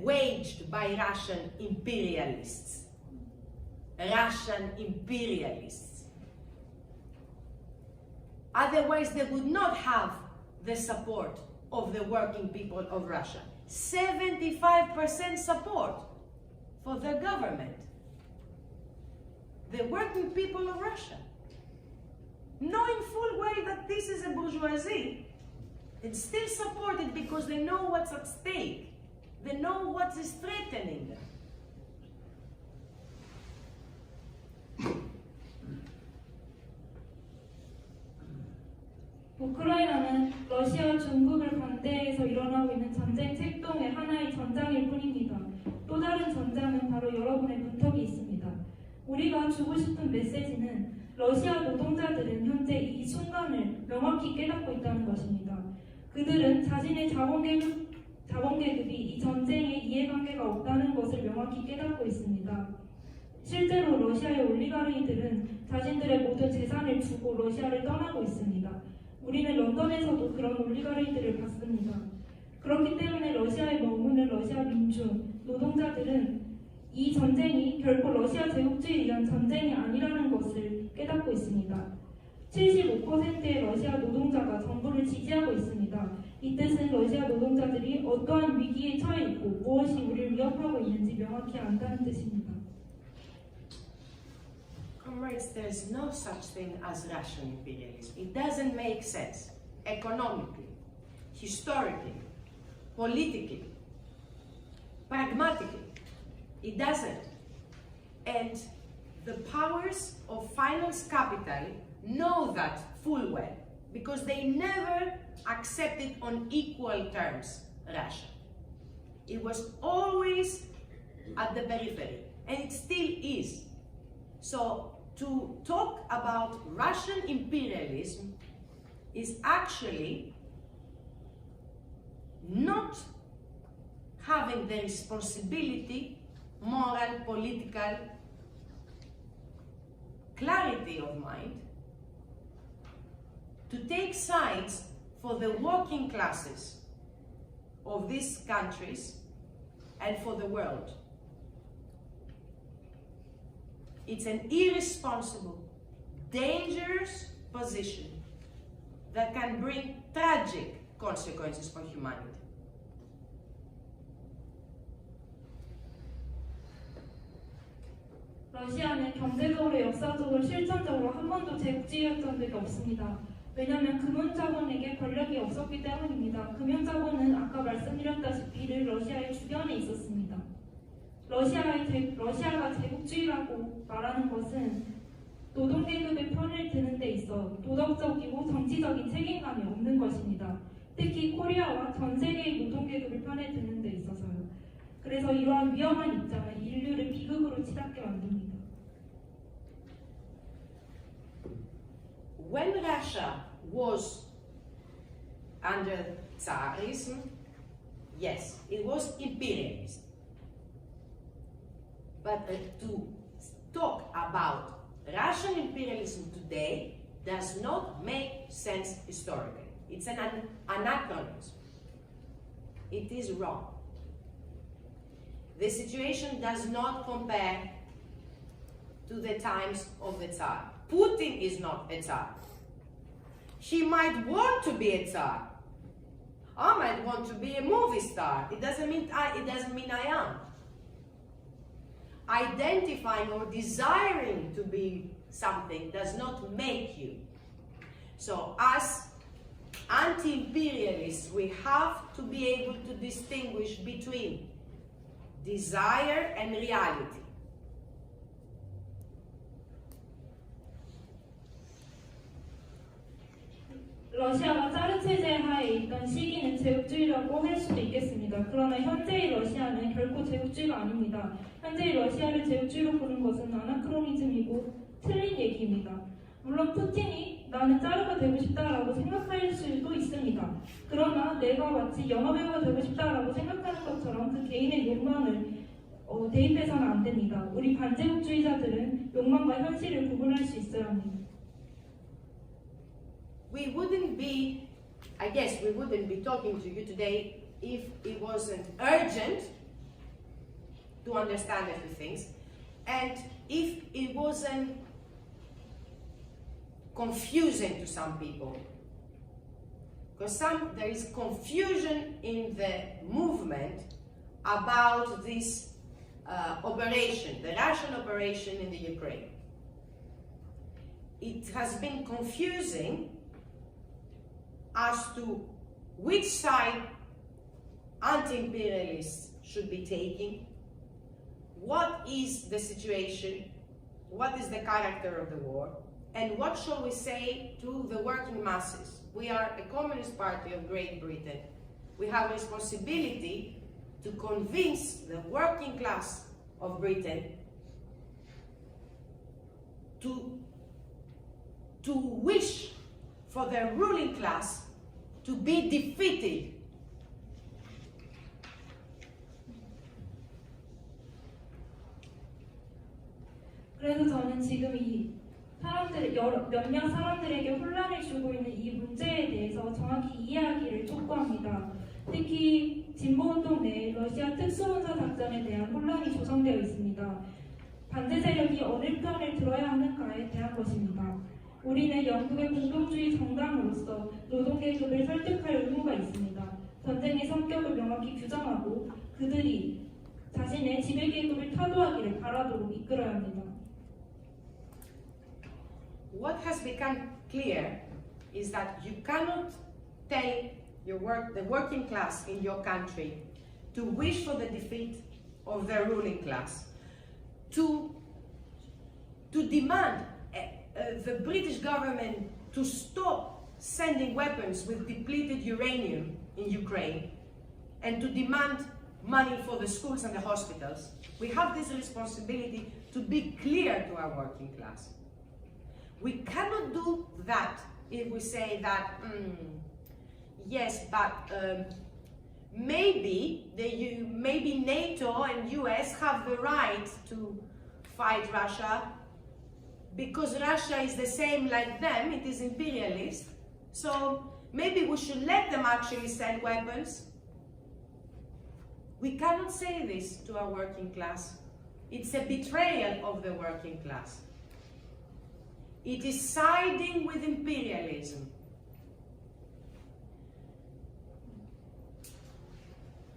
waged by Russian imperialists. Russian imperialists. Otherwise, they would not have the support of the working people of Russia. 75% support for the government. The working people of Russia. Knowing full well that this is a bourgeoisie, and still support it because they know what's at stake. They know what is threatening them. 우크라이나는 러시아와 중국을 반대해서 일어나고 있는 전쟁 책동의 하나의 전장일 뿐입니다. 또 다른 전장은 바로 여러분의 문턱이 있습니다. 우리가 주고 싶은 메시지는 러시아 노동자들은 현재 이 순간을 명확히 깨닫고 있다는 것입니다. 그들은 자신의 자본계급이 이 전쟁에 이해관계가 없다는 것을 명확히 깨닫고 있습니다. 실제로 러시아의 올리가르히들은 자신들의 모든 재산을 주고 러시아를 떠나고 있습니다. 우리는 런던에서도 그런 올리가르히들을 봤습니다. 그렇기 때문에 러시아에 머무는 러시아 민중, 노동자들은 이 전쟁이 결코 러시아 제국주의를 위한 전쟁이 아니라는 것을 깨닫고 있습니다. 75%의 러시아 노동자가 정부를 지지하고 있습니다. 이 뜻은 러시아 노동자들이 어떠한 위기에 처해 있고 무엇이 우리를 위협하고 있는지 명확히 안다는 뜻입니다. Comrades, there's no such thing as Russian imperialism. It doesn't make sense economically, historically, politically, pragmatically. It doesn't. And the powers of finance capital know that full well because they never accepted on equal terms Russia. It was always at the periphery, and it still is. So to talk about Russian imperialism is actually not having the responsibility, moral, political clarity of mind to take sides for the working classes of these countries and for the world. It's an irresponsible, dangerous position that can bring tragic consequences for humanity. 러시아는 경제적으로, 역사적으로, 실천적으로 한 번도 제국주의였던 적이 없습니다. 왜냐하면 금융자본에게 권력이 없었기 때문입니다. 금융자본은 아까 말씀드렸다시피 늘 러시아의 주변에 있었습니다. 러시아가 제국주의라고 말하는 것은 노동계급의 편을 드는 데 있어 도덕적이고 정치적인 책임감이 없는 것입니다. 특히 코리아와 전 세계의 노동계급의 편에 드는 데 있어서요. 그래서 이러한 위험한 입장은 인류를 비극으로 치닫게 만듭니다. When Russia was under Tsarism, yes, it was imperialism. But to talk about Russian imperialism today does not make sense historically. It's an anachronism. It is wrong. The situation does not compare to the times of the Tsar. Putin is not a Tsar. He might want to be a Tsar. I might want to be a movie star. It doesn't mean I am. Identifying or desiring to be something does not make you. So as anti-imperialists, we have to be able to distinguish between desire and reality. 러시아가 짜르 체제 하에 있던 시기는 제국주의라고 할 수도 있겠습니다. 그러나 현재의 러시아는 결코 제국주의가 아닙니다. 현재의 러시아를 제국주의로 보는 것은 아나크로니즘이고 틀린 얘기입니다. 물론 푸틴이 나는 짜르가 되고 싶다라고 생각할 수도 있습니다. 그러나 내가 마치 영화배우가 되고 싶다라고 생각하는 것처럼 그 개인의 욕망을 대입해서는 안 됩니다. 우리 반제국주의자들은 욕망과 현실을 구분할 수 있어야 합니다. We wouldn't be, I guess we wouldn't be talking to you today if it wasn't urgent to understand a few things, and if it wasn't confusing to some people. Because there is confusion in the movement about this operation, the Russian operation in the Ukraine. It has been confusing as to which side anti-imperialists should be taking, what is the situation, what is the character of the war, and what shall we say to the working masses. We are a Communist Party of Great Britain. We have a responsibility to convince the working class of Britain to wish for the ruling class to be defeated. 그래서 저는 지금 이 몇몇 사람들에게 혼란을 주고 있는 이 문제에 대해서 정확히 이해하기를 촉구합니다. 특히 진보운동 내 러시아 특수군사 작전에 대한 혼란이 조성되어 있습니다. 반대 세력이 어느 편을 들어야 하는가에 대한 것입니다. 우리는 영국의 공동주의 정당으로서 노동계급을 설득할 의무가 있습니다. 전쟁의 성격을 명확히 규정하고 그들이 자신의 지배계급을 타도하기를 바라도록 이끌어야 합니다. What has become clear is that you cannot tell the working class in your country to wish for the defeat of the ruling class, to demand the British government to stop sending weapons with depleted uranium in Ukraine, and to demand money for the schools and the hospitals. We have this responsibility to be clear to our working class. We cannot do that if we say that, yes, but maybe NATO and US have the right to fight Russia because Russia is the same like them, it is imperialist, so maybe we should let them actually send weapons. We cannot say this to our working class. It's a betrayal of the working class. It is siding with imperialism.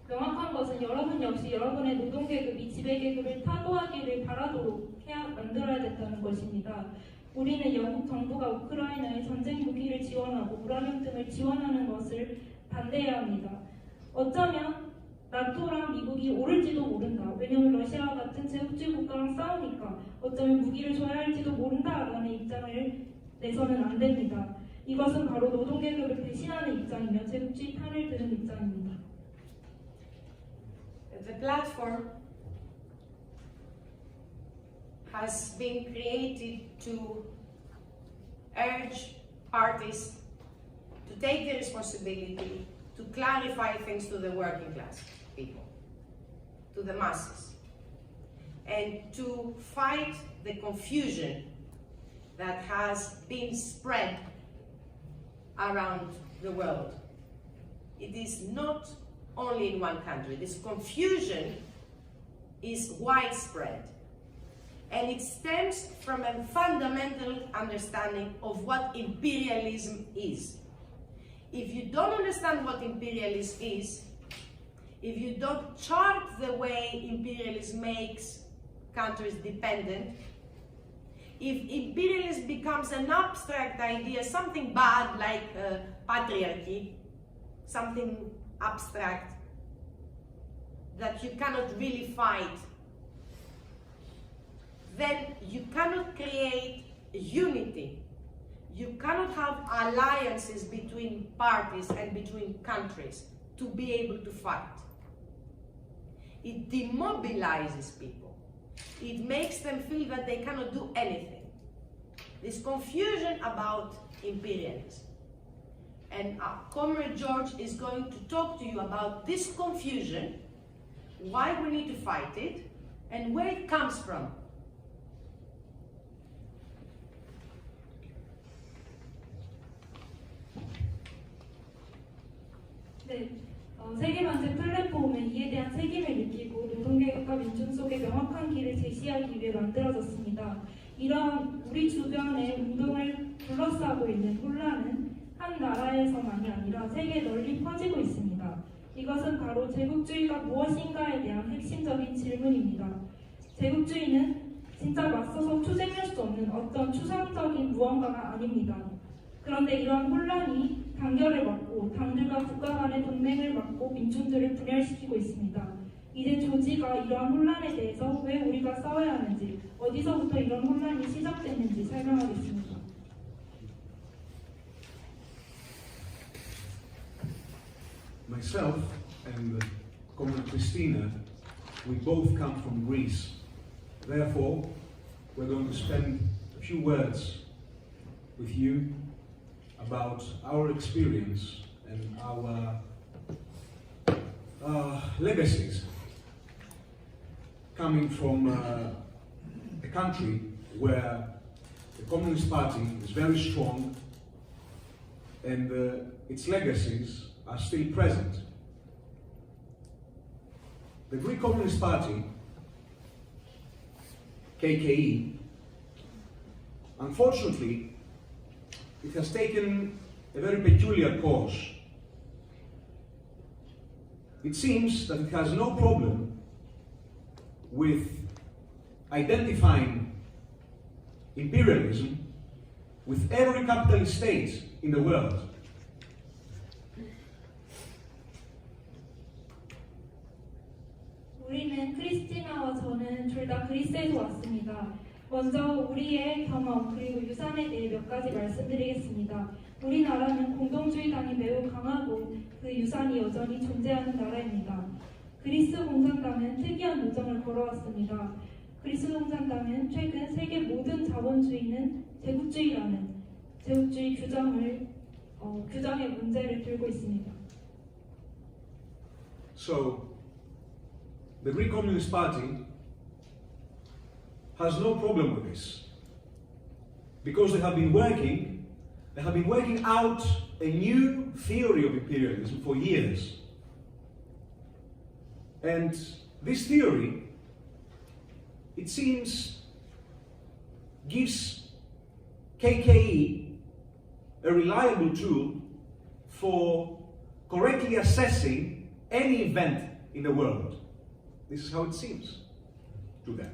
명확한 것은 여러분 역시 여러분의 노동계급이 지배계급을 타도하기를 바라도록 만들어야 된다는 것입니다. 우리는 영국 정부가 우크라이나에 전쟁 무기를 지원하고 우라늄 등을 지원하는 것을 반대해야 합니다. 어쩌면 나토랑 미국이 오를지도 모른다. 왜냐하면 러시아와 같은 제국주의 국가랑 싸우니까 어쩌면 무기를 줘야 할지도 모른다라는 입장을 내서는 안 됩니다. 이것은 바로 노동계급을 배신하는 입장이며 제국주의 편을 드는 입장입니다. The platform has been created to urge parties to take the responsibility to clarify things to the working class people, to the masses, and to fight the confusion that has been spread around the world. It is not only in one country. This confusion is widespread, and it stems from a fundamental understanding of what imperialism is. If you don't understand what imperialism is, if you don't chart the way imperialism makes countries dependent, if imperialism becomes an abstract idea, something bad like patriarchy, something abstract that you cannot really fight, then you cannot create unity. You cannot have alliances between parties and between countries to be able to fight. It demobilizes people. It makes them feel that they cannot do anything. this confusion about imperialism. And Comrade George is going to talk to you about this confusion, why we need to fight it, and where it comes from. 네, 세계반제 플랫폼은 이에 대한 책임을 느끼고 노동계급과 민중 속에 명확한 길을 제시하기 위해 만들어졌습니다. 이런 우리 주변의 운동을 둘러싸고 있는 혼란은 한 나라에서만이 아니라 세계 널리 퍼지고 있습니다. 이것은 바로 제국주의가 무엇인가에 대한 핵심적인 질문입니다. 제국주의는 진짜 맞서서 투쟁할 수 없는 어떤 추상적인 무언가가 아닙니다. 그런데 이러한 혼란이 단결을 막고 당들과 국가 간의 동맹을 막고 민중들을 분열시키고 있습니다. 이제 조지가 이러한 혼란에 대해서 왜 우리가 싸워야 하는지, 어디서부터 이런 혼란이 시작됐는지 설명하겠습니다. Myself and Comrade Christina, we both come from Greece. Therefore, we're going to spend a few words with you about our experience and our legacies coming from a country where the Communist Party is very strong and its legacies are still present. The Greek Communist Party, KKE, unfortunately, it has taken a very peculiar course. It seems that it has no problem with identifying imperialism with every capitalist state in the world. 우리는 크리스티나와 저는 둘 다 그리스에서 왔습니다. 먼저 우리의 경험 그리고 유산에 대해 몇 가지 말씀드리겠습니다. 우리나라는 공동주의당이 매우 강하고 그 유산이 여전히 존재하는 나라입니다. 그리스 공산당은 특이한 노정을 걸어왔습니다. 그리스 공산당은 최근 세계 모든 자본주의는 제국주의라는 제국주의 규정의 문제를 들고 있습니다. So, the Greek Communist Party has no problem with this, because they have been working out a new theory of imperialism for years. And this theory, it seems, gives KKE a reliable tool for correctly assessing any event in the world. This is how it seems to them.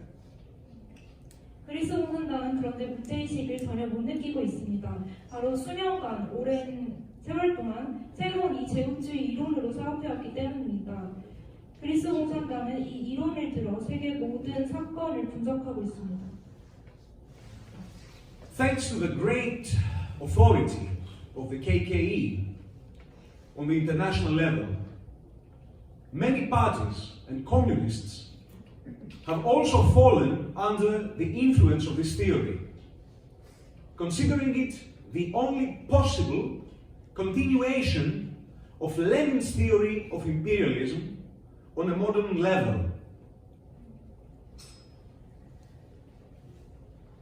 그리스 공산당은 그런데 문제의식을 전혀 못 느끼고 있습니다. 바로 수년간 오랜 세월 동안 새로운 이 제국주의 이론으로 사업해왔기 때문입니다. 그리스 공산당은 이 이론을 들어 세계 모든 사건을 분석하고 있습니다. Thanks to the great authority of the KKE on the international level, many parties and communists have also fallen under the influence of this theory, considering it the only possible continuation of Lenin's theory of imperialism on a modern level.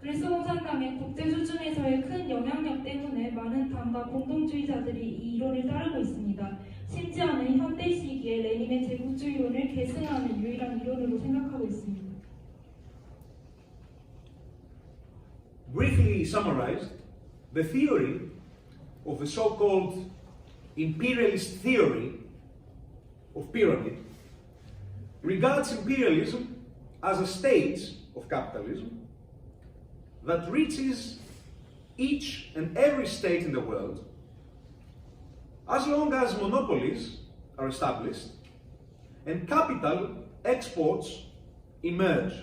그리스 공산당의 국제 수준에서의 큰 영향력 때문에 많은 당과 공동주의자들이 이 이론을 따르고 있습니다. 심지어는 현대 시기에 레닌의 제국주의론을 계승하는 유일한 이론으로 생각하고 있습니다. Briefly summarized, the theory of the so-called imperialist theory of pyramid regards imperialism as a state of capitalism that reaches each and every state in the world as long as monopolies are established and capital exports emerge.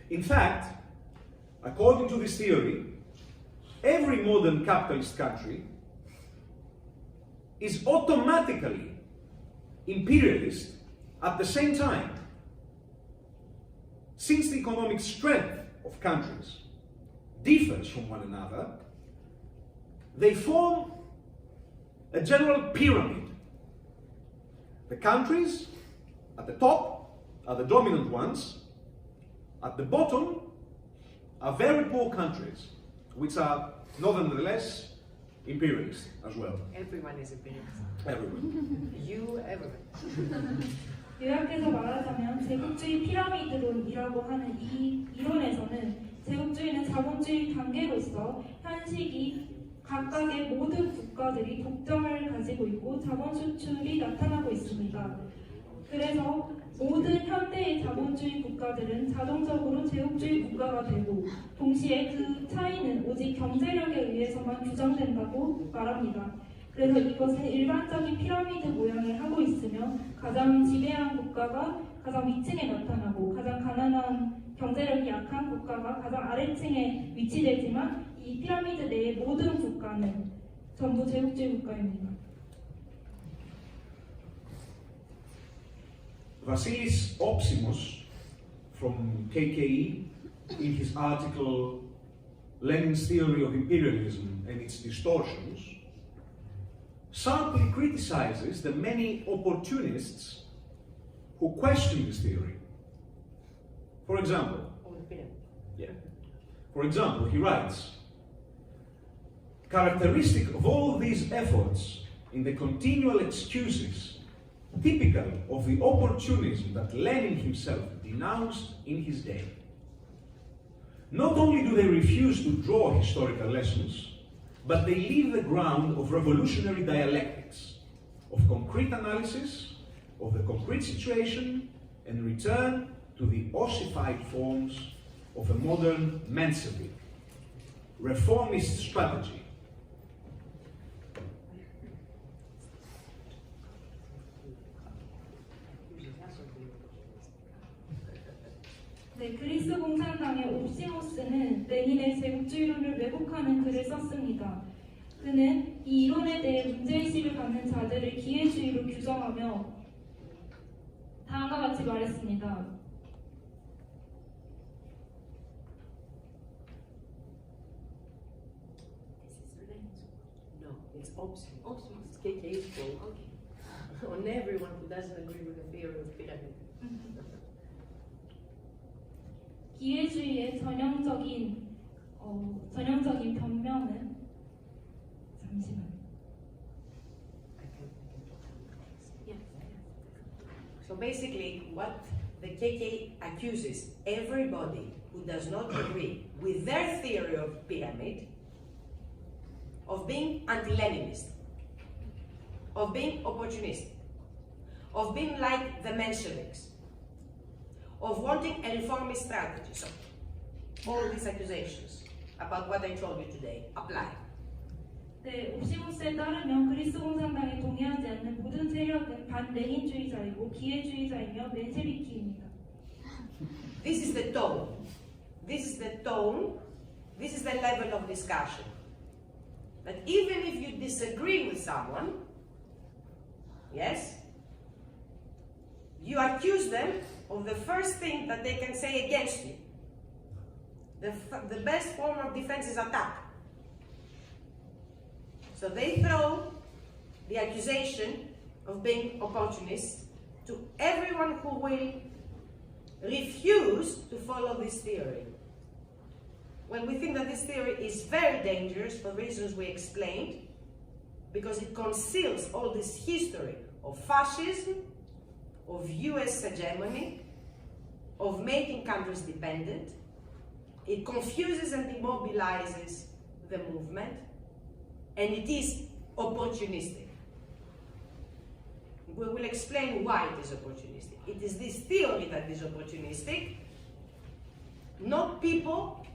In fact, according to this theory, every modern capitalist country is automatically imperialist at the same time, since the economic strength of countries differs from one another, they form a general pyramid. The countries at the top are the dominant ones. At the bottom are very poor countries, which are nonetheless imperialist as well. Everyone is imperialist. Everyone. You, everyone. 요약해서 말하자면 제국주의 피라미드론이라고 하는 이 이론에서는 제국주의는 자본주의 단계로서 현 시기 각각의 모든 국가들이 독점을 가지고 있고 자본 수출이 나타나고 있습니다. 그래서 모든 현대의 자본주의 국가들은 자동적으로 제국주의 국가가 되고 동시에 그 차이는 오직 경제력에 의해서만 규정된다고 말합니다. 그래서 이것은 일반적인 피라미드 모양을 하고 있으며 가장 지배한 국가가 가장 위층에 나타나고 가장 가난한 경제력이 약한 국가가 가장 아래층에 위치되지만 이 피라미드 내의 모든 국가는 전부 제국주의 국가입니다. Vasilis Opsimos from KKE, in his article Lenin's Theory of Imperialism and Its Distortions, sharply criticizes the many opportunists who question this theory. For example, he writes, characteristic of all these efforts in the continual excuses typical of the opportunism that Lenin himself denounced in his day. Not only do they refuse to draw historical lessons, but they leave the ground of revolutionary dialectics, of concrete analysis of the concrete situation, and return to the ossified forms of a modern Menshevik, reformist strategy. 네, 그리스 공산당의 옵시모스는 레닌의 제국주의론을 왜곡하는 글을 썼습니다. 그는 이 이론에 대해 문제의식을 갖는 자들을 기회주의로 규정하며 다음과 같이 말했습니다. No, it's optional. Optional. It's KK's fault. Okay. On everyone who doesn't agree with the theory of pyramid. 기회주의의 전형적인 변명은 잠시만. So basically, what the KK accuses everybody who does not agree with their theory of pyramid of being anti-Leninist, of being opportunistic, of being like the Mensheviks, of wanting a reformist strategy. So, all these accusations about what I told you today apply. 네, 옵시모스에 따르면 그리스 공산당에 동의하지 않는 모든 세력은 반레닌주의자이고 기회주의자이며 멘셰비키입니다. This is the tone. This is the tone. This is the level of discussion. That even if you disagree with someone, yes, you accuse them of the first thing that they can say against you. The best form of defense is attack. So they throw the accusation of being opportunists to everyone who will refuse to follow this theory. Well, we think that this theory is very dangerous for reasons we explained, because it conceals all this history of fascism, of US hegemony, of making countries dependent. It confuses and demobilizes the movement, and it is opportunistic. We will explain why it is opportunistic. It is this theory that is opportunistic, not people,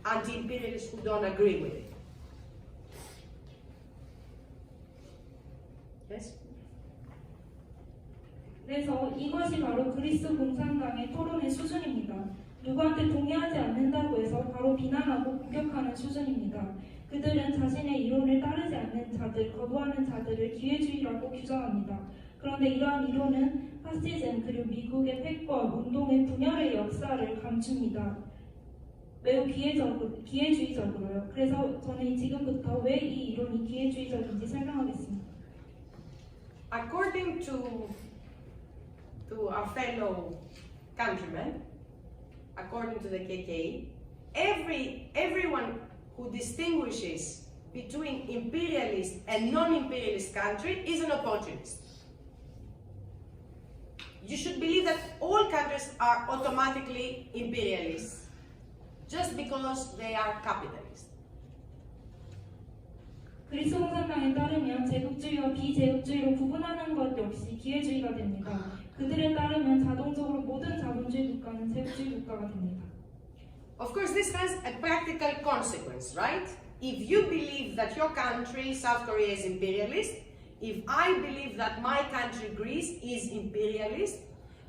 anti-imperialists who don't agree with it. Yes? 그래서 이것이 바로 그리스 공산당의 토론의 수준입니다. 누구한테 동의하지 않는다고 해서 바로 비난하고 공격하는 수준입니다. 그들은 자신의 이론을 따르지 않는 자들, 거부하는 자들을 기회주의라고 규정합니다. 그런데 이러한 이론은 파시즘 그리고 미국의 패권, 운동의 분열의 역사를 감춥니다. 매우 기회주의적으로요. 그래서 저는 지금부터 왜 이 이론이 기회주의적인지 설명하겠습니다. According to our fellow countrymen, according to the KKE, everyone who distinguishes between imperialist and non-imperialist country is an opportunist. You should believe that all countries are automatically imperialist just because they are capitalist. 그리스 공산당에 따르면 제국주의와 비제국주의로 구분하는 것 역시 기회주의가 됩니다. 그들에 따르면 자동적으로 모든 자본주의 국가는 제국주의 국가가 됩니다. Of course, this has a practical consequence, right? If you believe that your country, South Korea, is imperialist, if I believe that my country, Greece, is imperialist,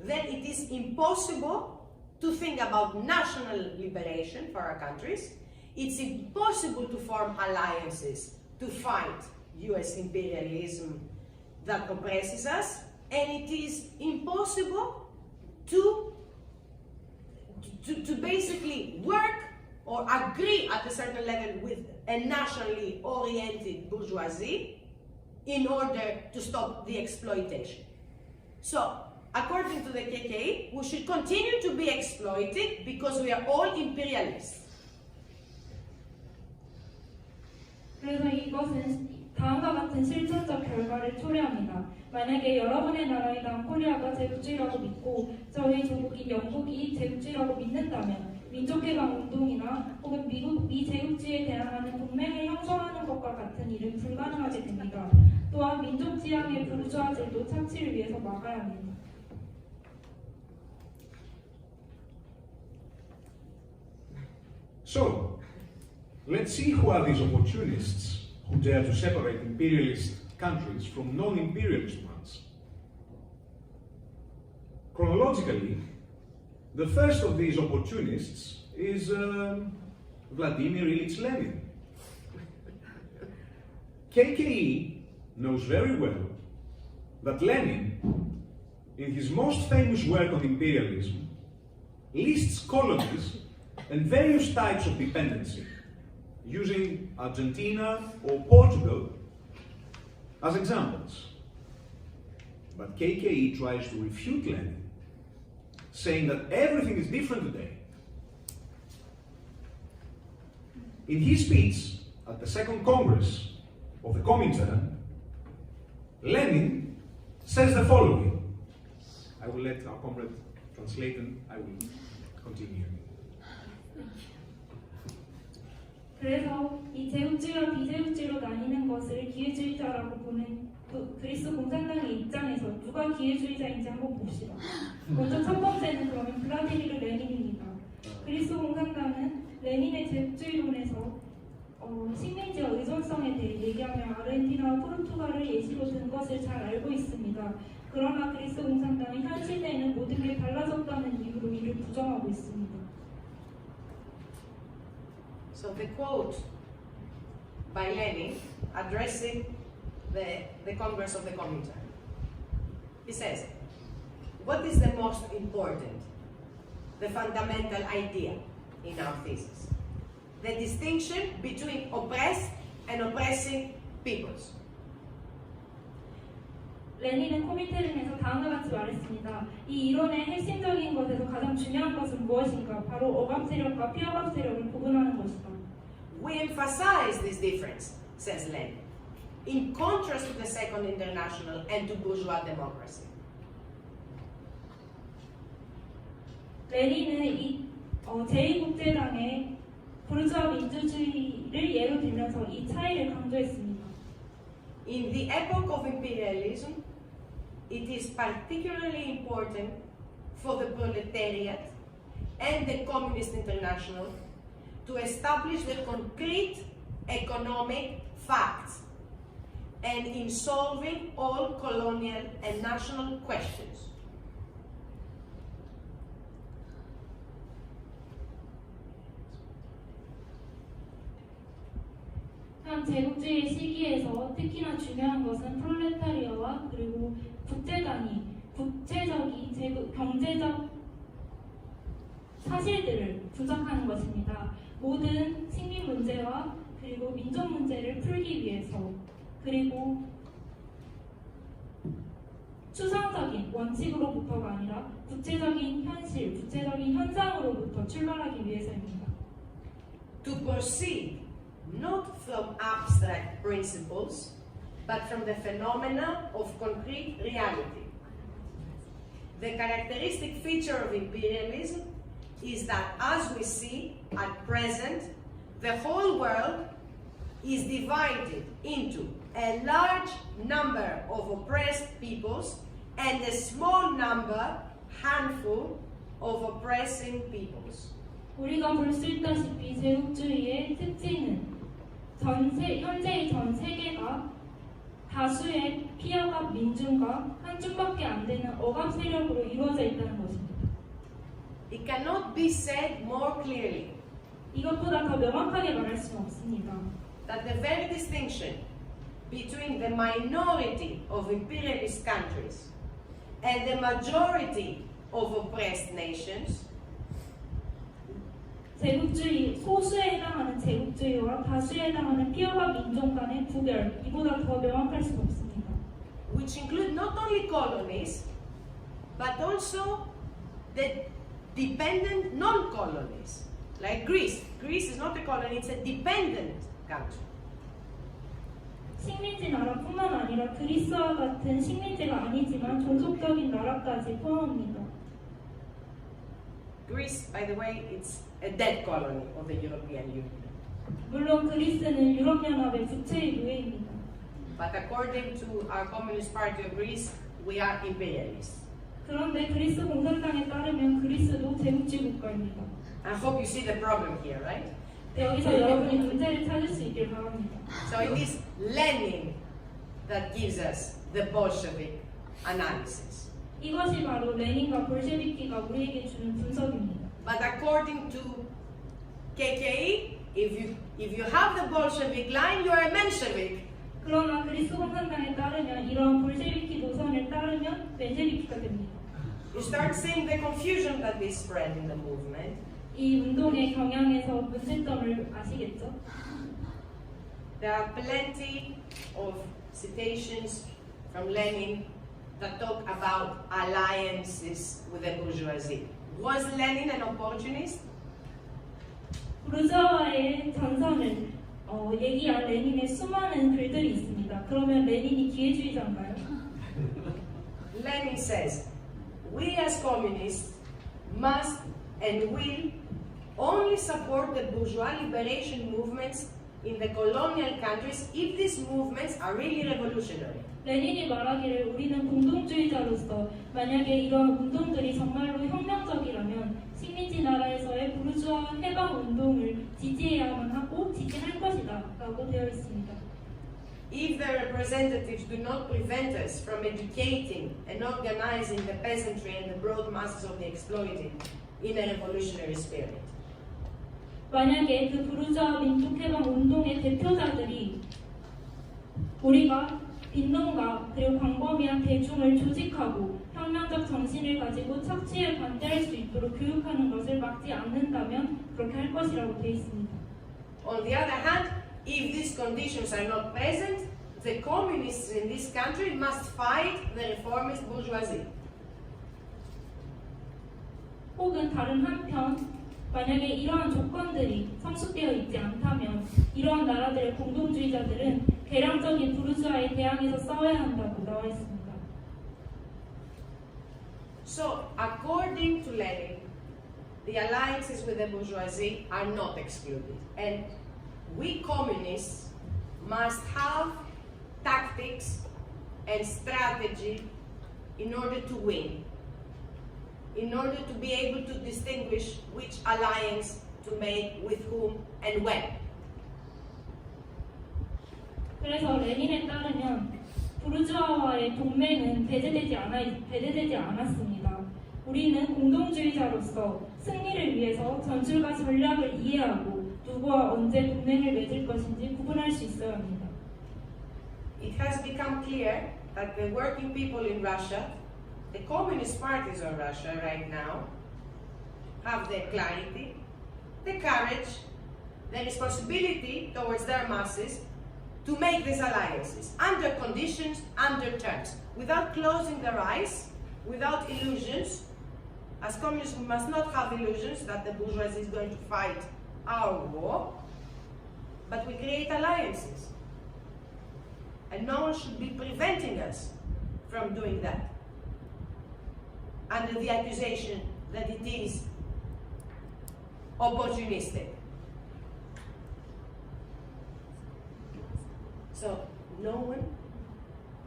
then it is impossible to think about national liberation for our countries. It's impossible to form alliances to fight US imperialism that oppresses us, and it is impossible to basically work or agree at a certain level with a nationally oriented bourgeoisie in order to stop the exploitation. So, according to the KKE, we should continue to be exploited because we are all imperialists. 그래서 이것은 다음과 같은 실천적 결과를 초래합니다. 만약에 여러분의 나라이던 코리아가 제국주의라고 믿고 저희 조국인 영국이 제국주의라고 믿는다면 민족해방 운동이나 혹은 미제국주의에 대항하는 동맹을 형성하는 것과 같은 일은 불가능하게 됩니다. 또한 민족지향의 부르주아제도 착취를 위해서 막아야 합니다. So, let's see who are these opportunists who dare to separate imperialist countries from non-imperialist ones. Chronologically, the first of these opportunists is Vladimir Ilyich Lenin. KKE knows very well that Lenin, in his most famous work on imperialism, lists colonies and various types of dependency, using Argentina or Portugal as examples. But KKE tries to refute Lenin, saying that everything is different today. In his speech at the Second Congress of the Comintern, Lenin says the following. I will let our comrade translate and I will continue. 그래서 이 제국주의와 비제국주의로 나뉘는 것을 기회주의자라고 보는 그리스 공산당의 입장에서 누가 기회주의자인지 한번 봅시다. 먼저 첫 번째는 그러면 블라디미르 레닌입니다. 그리스 공산당은 레닌의 제국주의론에서 식민지와 의존성에 대해 얘기하며 아르헨티나와 포르투갈을 예시로 든 것을 잘 알고 있습니다. 그러나 그리스 공산당은 현 시대에는 모든 게 달라졌다는 이유로 이를 부정하고 있습니다. So the quote by Lenin addressing the Congress of the Comintern. He says, what is the most important, the fundamental idea in our thesis? The distinction between oppressed and oppressing peoples. 레닌은 코미테른에서 다음과 같이 말했습니다. 이 이론의 핵심적인 것에서 가장 중요한 것은 무엇인가? 바로 억압 세력과 피억압 세력을 구분하는 것이다. We emphasize this difference, says Lenin, in contrast to the Second International and to bourgeois democracy. 레닌은 이 제2국제당의 부르주아 민주주의를 예로 들면서 이 차이를 강조했습니다. In the epoch of imperialism, it is particularly important for the proletariat and the Communist International to establish the concrete economic facts and in solving all colonial and national questions. 현 제국주의 시기에서 특히나 중요한 것은 프롤레타리아와 문제와 그리고 구체적인 경제적 사실들을 분석하는 것입니다. 모든 식민 문제와 그리고 민족 문제를 풀기 위해서 그리고 추상적인 원칙으로부터가 아니라 구체적인 현실, 구체적인 현상으로부터 출발하기 위해서입니다. To proceed not from abstract principles, but from the phenomena of concrete reality. The characteristic feature of imperialism is that, as we see at present, the whole world is divided into a large number of oppressed peoples and a small handful of oppressing peoples. 우리가 볼 수 있다시피 제국주의의 특징은 현재의 전 세계가 다수의 피어갑 민중과 한 줌밖에 안 되는 억압 세력으로 이루어져 있다는 것입니다. It cannot be said more clearly 이것보다 더 명확하게 말할 수는 없습니다. that the very distinction between the minority of imperialist countries and the majority of oppressed nations 소수에 해당하는 제국주의와 다수에 해당하는 피어갑 민족 간의 구별, 이보다 더 명확할 수는 없습니다. which include not only colonies but also the dependent non-colonies like Greece. Greece is not a colony, it's a dependent country. 식민지 나라뿐만 아니라 그리스와 같은 식민지가 아니지만 종속적인 나라까지 포함합니다. Greece, by the way, it's a dead colony of the European Union. 물론 그리스는 유럽연합의 부채의 노예입니다. But according to our Communist Party of Greece, we are imperialists. 그런데 그리스 공산당에 따르면 그리스도 제국주의 국가입니다. I hope you see the problem here, right? 여기서 여러분이 문제를 찾을 수 있길 바랍니다. So it is Lenin that gives us the Bolshevik analysis. 이것이 바로 레닌과 볼셰비키가 우리에게 주는 분석입니다. But according to KKE, if you have the Bolshevik line, you are a Menshevik. 그러나 그리스 공산당에 따르면 이런 볼셰비키 노선을 따르면 멘셰비키가 됩니다. You start seeing the confusion that is spread in the movement. 이 운동의 경향에서 문제점을 아시겠죠? There are plenty of citations from Lenin that talk about alliances with the bourgeoisie. Was Lenin an opportunist? 부르주아와의 전선을 얘기한 레닌의 수많은 글들이 있습니다. 그러면 레닌이 기회주의자인가요? Lenin says, we as communists must and will only support the bourgeois liberation movements in the colonial countries if these movements are really revolutionary. 레닌이 말하기를 우리는 공동주의자로서 만약에 이런 운동들이 정말로 혁명적이라면 식민지 나라에서의 부르주아 해방 운동을 지지해야만 하고 지지할 것이다 라고 되어 있습니다. If the representatives do not prevent us from educating and organizing the peasantry and the broad masses of the exploited in a revolutionary spirit. 만약에 그 부르주아 민족 해방 운동의 대표자들이 우리가 빈농가 그리고 광범위한 대중을 조직하고 혁명적 정신을 가지고 착취에 반대할 수 있도록 교육하는 것을 막지 않는다면 그렇게 할 것이라고 되어 있습니다. On the other hand, if these conditions are not present, the communists in this country must fight the reformist bourgeoisie. 혹은 다른 한편 만약에 이러한 조건들이 성숙되어 있지 않다면 이러한 나라들의 공동주의자들은 개량적인 부르주아에 대항해서 싸워야 한다고 나와 있습니다. So, according to Lenin, the alliances with the bourgeoisie are not excluded. And we communists must have tactics and strategy in order to win, in order to be able to distinguish which alliance to make with whom and when. 그래서 레닌에 따르면 부르주아와의 동맹은 배제되지 않았습니다. 우리는 공동주의자로서 승리를 위해서 전술과 전략을 이해하고 누구와 언제 동맹을 맺을 것인지 구분할 수 있어야 합니다. It has become clear that the working people in Russia, the communist parties of Russia right now, have the clarity, the courage, the responsibility towards their masses to make these alliances under conditions, under terms, without closing their eyes, without illusions. As communists, we must not have illusions that the bourgeoisie is going to fight our war, but we create alliances. And no one should be preventing us from doing that, under the accusation that it is opportunistic. So no one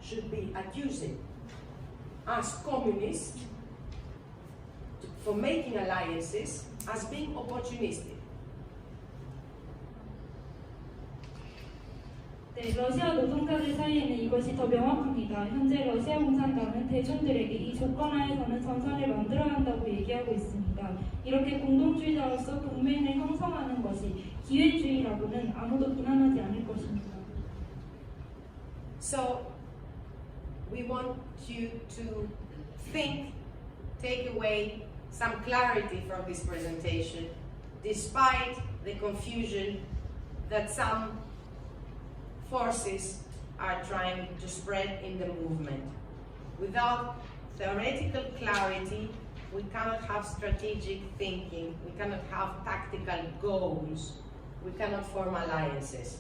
should be accusing us communists for making alliances as being opportunistic. 네, 러시아 노동자들 사이에는 이것이 더 명확합니다. 현재 러시아 공산당은 대중들에게 이 조건 하에서는 전선을 만들어야 한다고 얘기하고 있습니다. 이렇게 공동주의자로서 동맹을 형성하는 것이 기회주의라고는 아무도 비난하지 않을 것입니다. So we want you to think, take away some clarity from this presentation, despite the confusion that some forces are trying to spread in the movement. Without theoretical clarity, we cannot have strategic thinking, we cannot have tactical goals, we cannot form alliances.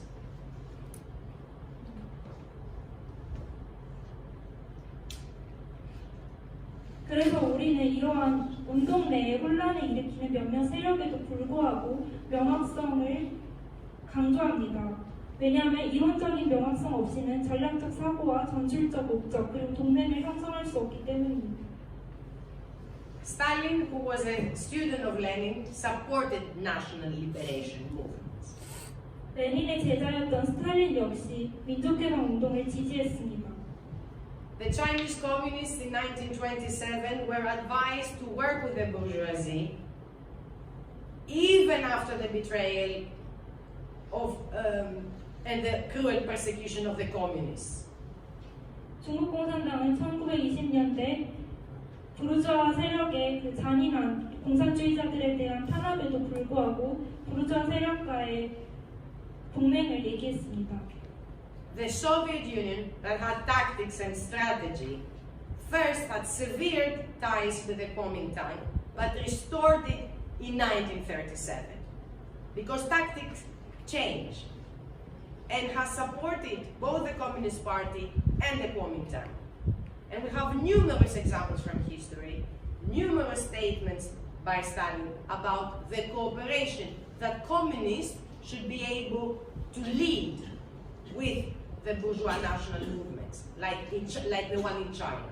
그래서 우리는 이러한 운동 내에 혼란을 일으키는 몇몇 세력에도 불구하고 명확성을 강조합니다. 왜냐하면 이론적인 명확성 없이는 전략적 사고와 전술적 목적 그리고 동맹을 형성할 수 없기 때문입니다. Stalin, who was a student of Lenin, supported national liberation movements. 레닌의 제자였던 스탈린 역시 민족해방 운동을 지지했습니다. The Chinese communists in 1927 were advised to work with the bourgeoisie even after the betrayal of and the cruel persecution of the communists. 중국 공산당은 1920년대 부르주아 세력의 그 잔인한 공산주의자들에 대한 탄압에도 불구하고 부르주아 세력과의 동맹을 얘기했습니다. The Soviet Union, that had tactics and strategy, first had severed ties with the Kuomintang, but restored it in 1937, because tactics change, and has supported both the Communist Party and the Kuomintang. And we have numerous examples from history, numerous statements by Stalin about the cooperation that communists should be able to lead with the bourgeois national movements, like the one in China.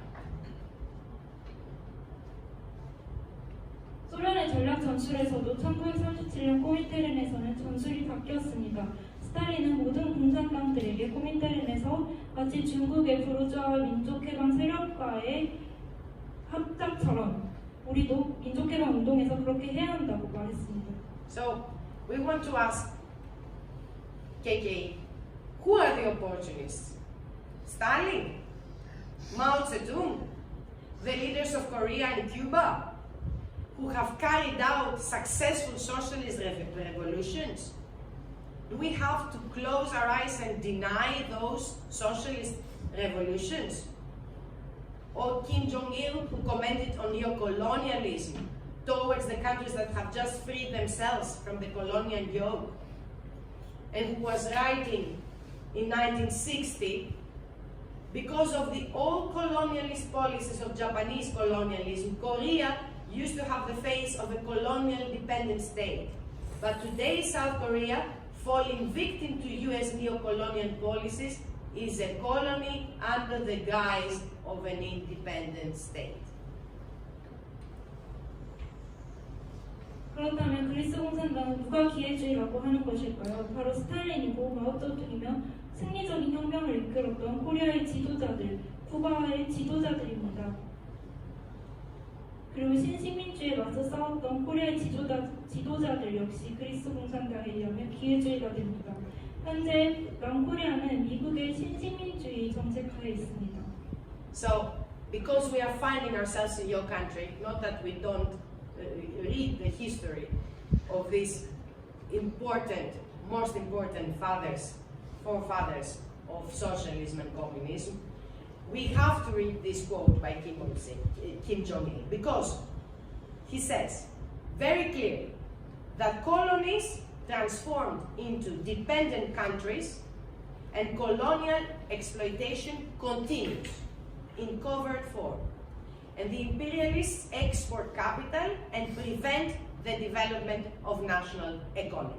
소련의 전략 전술에서도 1937년 코민테른에서는 전술이 바뀌었습니다. 스탈린은 모든 공산당들에게 코민테른에서 마치 중국의 부르주아 민족해방 세력과의 합작처럼 우리도 민족해방 운동에서 그렇게 해야 한다고 말했습니다. So we want to ask KK, who are the opportunists? Stalin, Mao Zedong, the leaders of Korea and Cuba, who have carried out successful socialist revolutions? Do we have to close our eyes and deny those socialist revolutions? Or Kim Jong-il, who commented on neocolonialism towards the countries that have just freed themselves from the colonial yoke, and who was writing in 1960, because of the old colonialist policies of Japanese colonialism, Korea used to have the face of a colonial dependent state. But today, South Korea, falling victim to US neo-colonial policies, is a colony under the guise of an independent state. 그렇다면 그리스 공산당은 누가 기회주의라고 하는 것일까요? 바로 스탈린이고 마오쩌둥이며 승리적인 혁명을 이끌었던 코리아의 지도자들, 쿠바의 지도자들입니다. 그리고 신식민주에 맞서 싸웠던 코리아의 지도자들 역시 그리스 공산당에 의하면 기회주의가 됩니다. 현재 남코리아는 미국의 신식민주의 정책하에 있습니다. So, because we are finding ourselves in your country, not that we don't read the history of these important, most important forefathers of socialism and communism, we have to read this quote by Kim Jong-il, because he says very clearly that colonies transformed into dependent countries and colonial exploitation continues in covert form, and the imperialists export capital and prevent the development of national economy.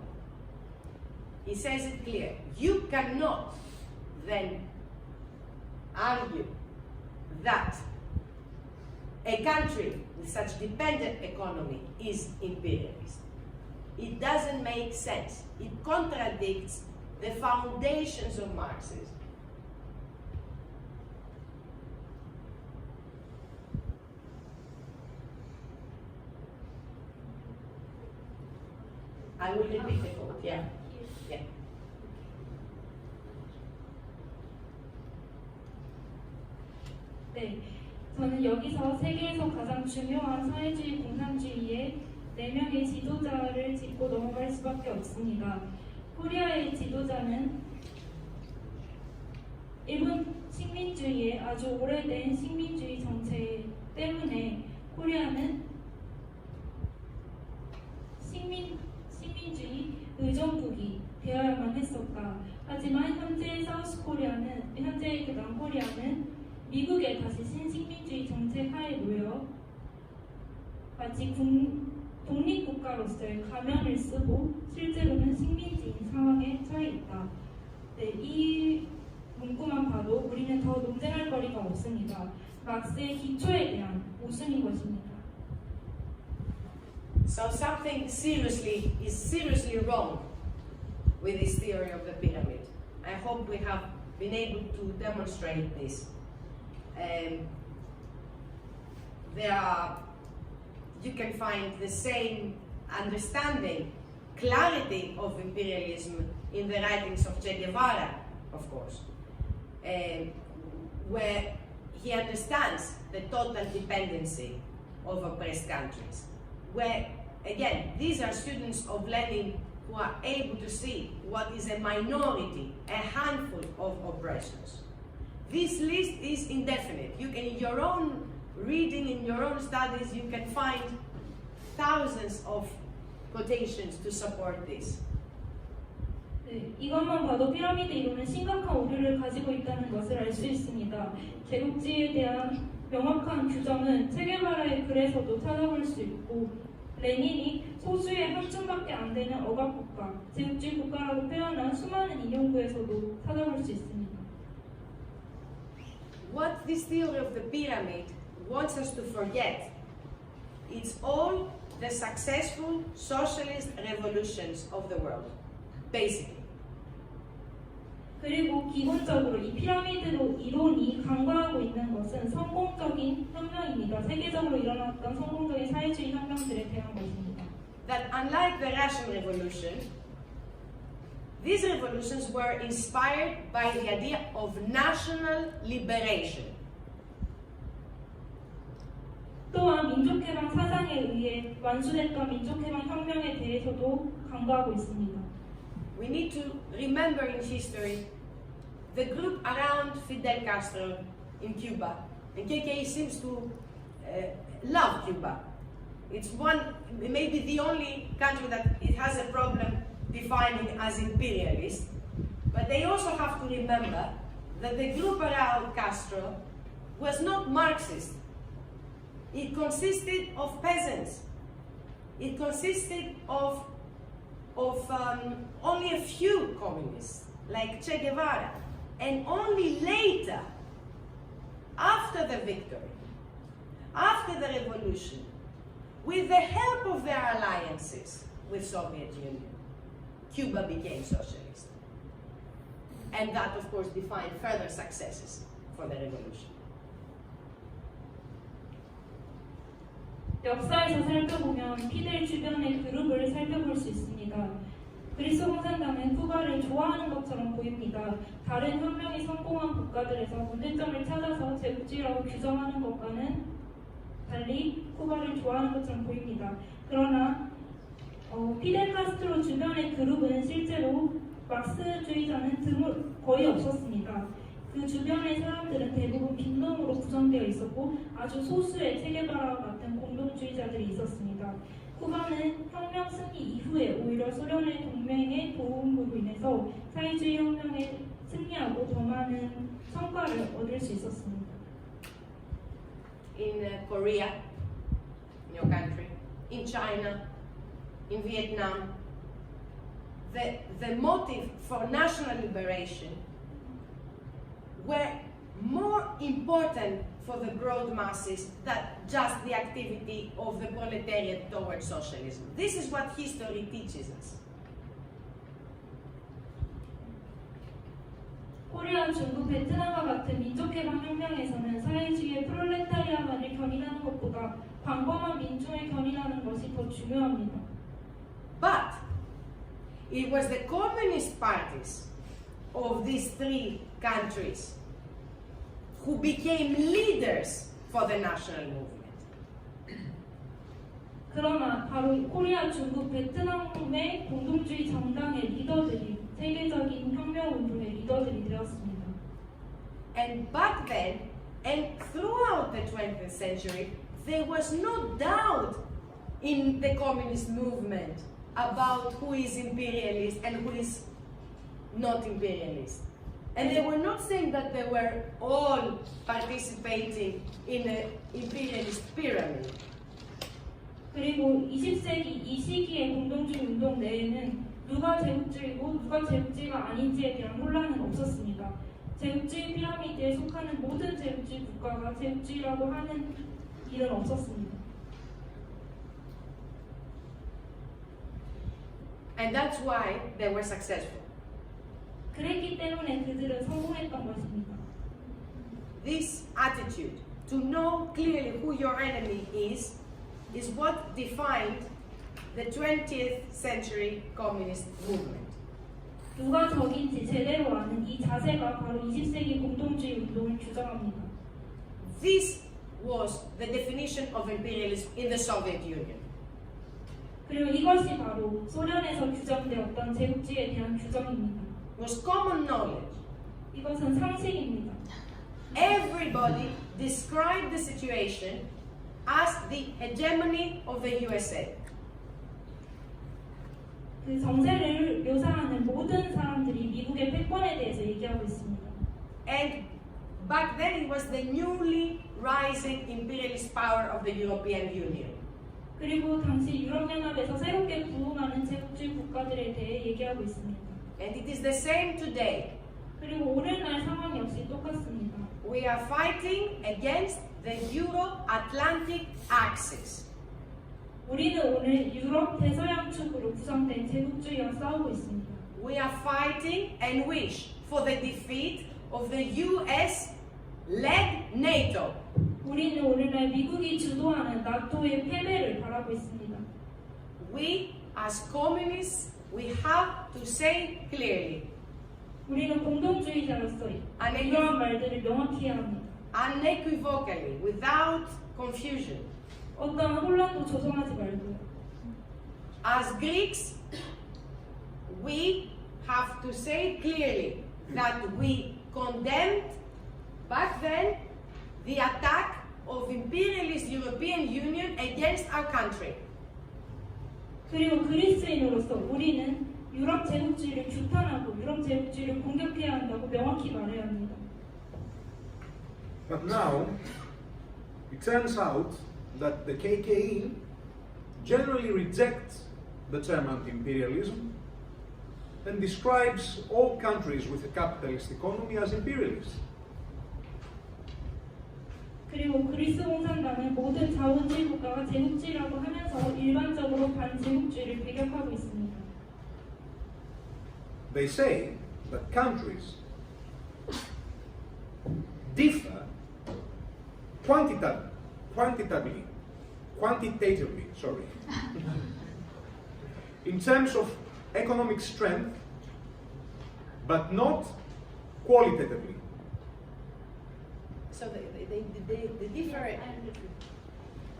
He says it clear. You cannot then argue that a country with such dependent economy is imperialist. It doesn't make sense. It contradicts the foundations of Marxism. I will repeat the quote, yeah. Yeah. 네, 저는 여기서 세계에서 가장 중요한 사회주의 공산주의의 4명의 지도자를 짚고 넘어갈 수밖에 없습니다. 코리아의 지도자는 일본 식민주의의 아주 오래된 식민주의 정체 때문에 코리아는 식민주의 의존국이 되어야만 했었다. 하지만 현재 현재 그 남코리아는 미국의 다시 신식민주의 정책 하에 놓여 마치 독립국가로서의 가면을 쓰고 실제로는 식민지인 상황에 처해 있다. 네, 이 문구만 봐도 우리는 더 논쟁할 거리가 없습니다. 막스의 기초에 대한 모순인 것입니다. So something is seriously wrong with this theory of the pyramid. I hope we have been able to demonstrate this. You can find the same understanding, clarity of imperialism in the writings of Che Guevara, of course, where he understands the total dependency of oppressed countries. Where, again, these are students of Lenin who are able to see what is a minority, a handful of oppressions. This list is indefinite. You can, in your own reading, in your own studies, you can find thousands of quotations to support this. 네, 이것만 봐도 피라미드 이론은 심각한 오류를 가지고 있다는 것을 알 수 있습니다. 제국주의에 대한 명확한 규정은 체게바라의 글에서도 찾아볼 수 있고, 레닌이 소수의 한 층밖에 안 되는 억압국가, 제국주의 국가라고 표현한 수많은 인용구에서도 찾아볼 수 있습니다. What this theory of the pyramid wants us to forget, it's all the successful socialist revolutions of the world, basically. 그리고 기본적으로 이 피라미드 이론이 간과하고 있는 것은 성공적인 혁명입니다. 세계적으로 일어났던 성공적인 사회주의 혁명들에 대한 것입니다. That unlike the Russian Revolution, these revolutions were inspired by the idea of national liberation. 또한 민족해방 사상에 의해 완수됐던 민족해방 혁명에 대해서도 간과하고 있습니다. We need to remember in history the group around Fidel Castro in Cuba. And KK seems to love Cuba. It's maybe the only country that it has a problem defining as imperialist. But they also have to remember that the group around Castro was not Marxist. It consisted of peasants. It consisted of only a few communists, like Che Guevara. And only later, after the victory, after the revolution, with the help of their alliances with Soviet Union, Cuba became socialist. And that, of course, defined further successes for the revolution. 역사에서 살펴보면 피델 주변의 그룹을 살펴볼 수 있습니다. 그리스 공산당은 쿠바를 좋아하는 것처럼 보입니다. 다른 혁명이 성공한 국가들에서 문제점을 찾아서 제국주의라고 규정하는 것과는 달리 쿠바를 좋아하는 것처럼 보입니다. 그러나 피델 카스트로 주변의 그룹은 실제로 막스주의자는 거의 없었습니다. 그 주변의 사람들은 대부분 빈동으로 구성되어 있었고 아주 소수의 체게바라와 같은 공동주의자들이 있었습니다. 쿠바는 혁명 승리 이후에 오히려 소련의 동맹의 도움으로 인해서 사회주의 혁명에 승리하고 더 많은 성과를 얻을 수 있었습니다. In Korea, in your country, in China, in Vietnam, the motive for national liberation were more important for the broad masses than just the activity of the proletariat towards socialism. This is what history teaches us. 코리아, 중국, 베트남과 같은 민족개방혁명에서는 사회주의의 프롤레타리아만을 견인하는 것보다 광범한 민중을 견인하는 것이 더 중요합니다. But it was the communist parties of these three countries who became leaders for the national movement. 그러나 바로 코리아, 중국, 베트남의 공동주의 정당의 리더들이 세계적인 혁명운동의 리더들이 되었습니다. And back then, and throughout the 20th century, there was no doubt in the communist movement about who is imperialist and who is not imperialist. And they were not saying that they were all participating in an imperialist pyramid. 그리고 20세기 이 시기의 공동주의 운동 내에는 누가 제국주의고 누가 제국주의가 아닌지에 대한 혼란은 없었습니다. 제국주의 피라미드에 속하는 모든 제국주의 국가가 제국주의라고 하는 일은 없었습니다. And that's why they were successful. 그랬기 때문에 그들은 성공했던 것입니다. This attitude to know clearly who your enemy is what defined the 20th century communist movement. 누가 적인지 제대로 아는 이 자세가 바로 20세기 공동주의 운동을 규정합니다. This was the definition of imperialism in the Soviet Union. 그리고 이것이 바로 소련에서 규정되었던 제국주의에 대한 규정입니다. It was common knowledge. 이것은 상식입니다. Everybody described the situation as the hegemony of the USA. 그 정세를 묘사하는 모든 사람들이 미국의 패권에 대해서 얘기하고 있습니다. And back then it was the newly rising imperialist power of the European Union. 그리고 당시 유럽연합에서 새롭게 부흥하는 제국주의 국가들에 대해 얘기하고 있습니다. And it is the same today. 그리고 오늘날 상황 역시 똑같습니다. We are fighting against the Euro-Atlantic axis. 우리는 오늘 유럽 대서양축으로 구성된 제국주의와 싸우고 있습니다. We are fighting and wish for the defeat of the US-led NATO. 우리는 오늘날 미국이 주도하는 나토의 패배를 바라고 있습니다. We, as communists, we have to say clearly, 우리는 공동주의자로서 이러한 말들을 명확히 해야 합니다. unequivocally, without confusion. 어떠한 혼란도 조성하지 말고요. As Greeks, we have to say clearly that we condemned back then the attack of imperialist European Union against our country. 그리고 그리스인으로서 우리는 유럽 제국주의를 규탄하고 유럽 제국주의를 공격해야 한다고 명확히 말해야 합니다. But now, it turns out that the KKE generally rejects the term anti-imperialism and describes all countries with a capitalist economy as imperialist. 그리고 그리스 공산당은 모든 자본주의 국가가 제국주의라고 하면서 일반적으로 반제국주의를 배격하고 있습니다. They say that countries differ quantitatively, in terms of economic strength, but not qualitatively. So the different.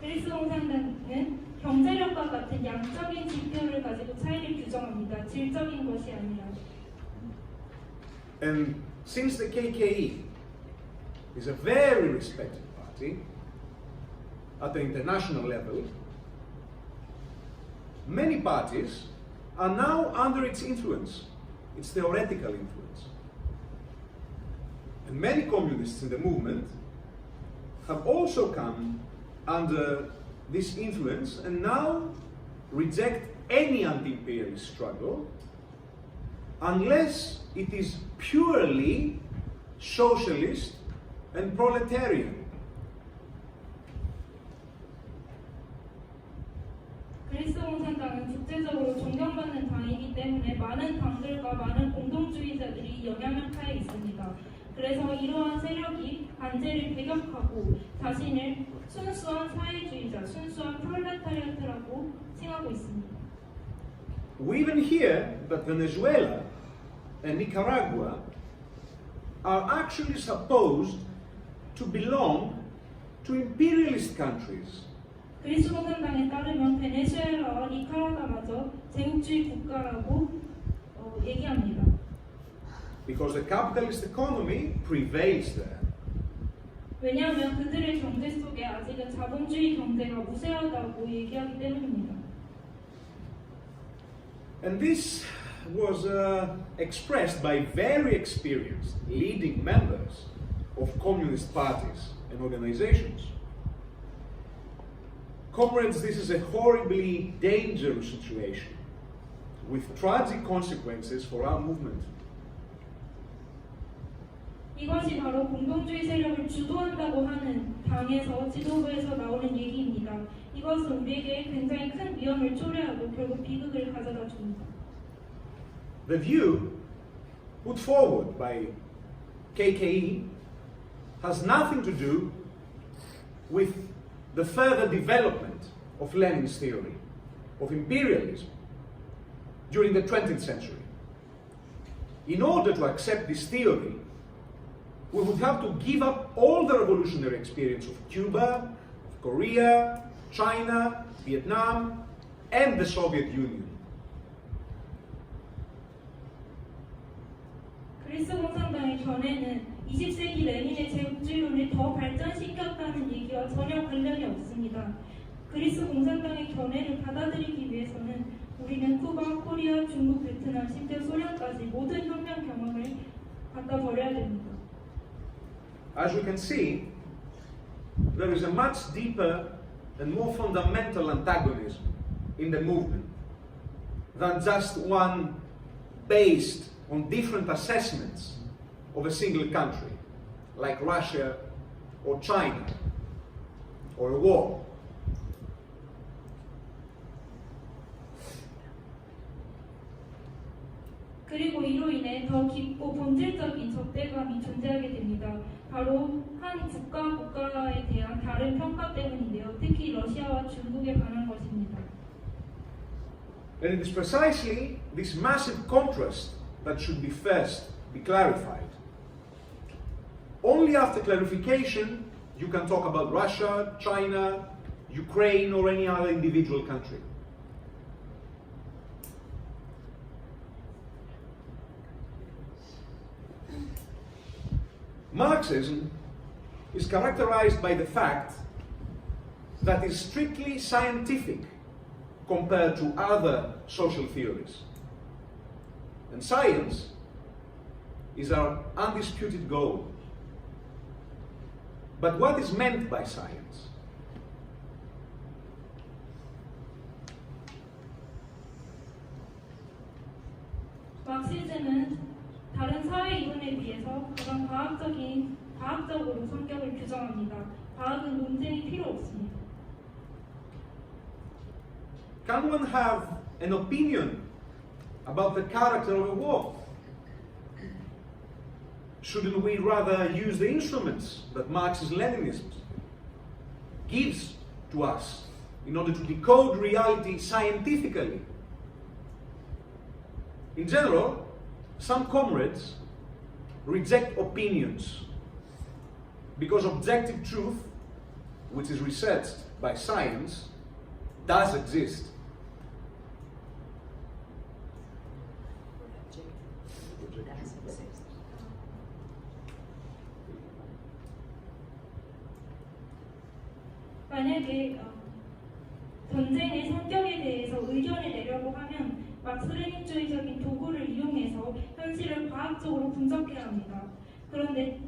그리스 공산당은 경제력과 같은 양적인 지표를 가지고 차이를 규정합니다. 질적인 것이 아니라. And since the KKE is a very respected party at the international level, many parties are now under its influence, its theoretical influence. And many communists in the movement have also come under this influence and now reject any anti-imperialist struggle unless it is purely socialist and proletarian. 그리스 공산당은 국제적으로 존경받는 당이기 때문에 많은 당들과 많은 공동주의자들이 영향을 파에 있습니다. 그래서 이러한 세력이 반제를 배격하고 자신을 순수한 사회주의자, 순수한 프롤레타리아트라고 칭하고 있습니다. We even hear that Venezuela and Nicaragua are actually supposed to belong to imperialist countries. 그리스 공산당에 따르면 베네수엘라와 니카라과마저 제국주의 국가라고 얘기합니다. Because the capitalist economy prevails there. 왜냐하면 그들의 경제 속에 아직은 자본주의 경제가 우세하다고 얘기하기 때문입니다. And this was expressed by very experienced leading members of communist parties and organizations. Comrades, this is a horribly dangerous situation with tragic consequences for our movement. 이것이 바로 공동주의 세력을 주도한다고 하는 당에서 지도부에서 나오는 얘기입니다. 이것은 우리에게 굉장히 큰 위험을 초래하고 결국 비극을 가져다 줍니다. The view put forward by KKE has nothing to do with the further development of Lenin's theory of imperialism during the 20th century. In order to accept this theory, we would have to give up all the revolutionary experience of Cuba, of Korea, China, Vietnam, and the Soviet Union. 그리스 공산당의 견해는 20세기 레닌의 제국주의론을 더 발전시켰다는 얘기와 전혀 관련이 없습니다. 그리스 공산당의 견해를 받아들이기 위해서는 우리는 쿠바, 코리아, 중국, 베트남, 심지어 소련까지 모든 혁명 경험을 갖다 버려야 됩니다. As we can see, there is a much deeper and more fundamental antagonism in the movement than just one based on different assessments of a single country, like Russia or China or a war. 그리고 이로 인해 더 깊고 본질적인 적대감이 존재하게 됩니다. 바로 한 국가에 대한 다른 평가 때문인데요. 특히 러시아와 중국에 관한 것입니다. And it is precisely this massive contrast that should be first be clarified. Only after clarification you can talk about Russia, China, Ukraine, or any other individual country. Marxism is characterized by the fact that it's strictly scientific compared to other social theories. And science is our undisputed goal. But what is meant by science? 막시즘은 다른 사회 이론에 비해서 가장 과학적으로 성격을 규정합니다. 과학은 논쟁이 필요 없습니다. Can one have an opinion about the character of a war? Shouldn't we rather use the instruments that Marxist-Leninism gives to us in order to decode reality scientifically? In general, some comrades reject opinions because objective truth, which is researched by science, does exist. 만약에 전쟁의 성격에 대해서 의견을 내려고 하면 마크스레닌주의적인 도구를 이용해서 현실을 과학적으로 분석해야 합니다. 그런데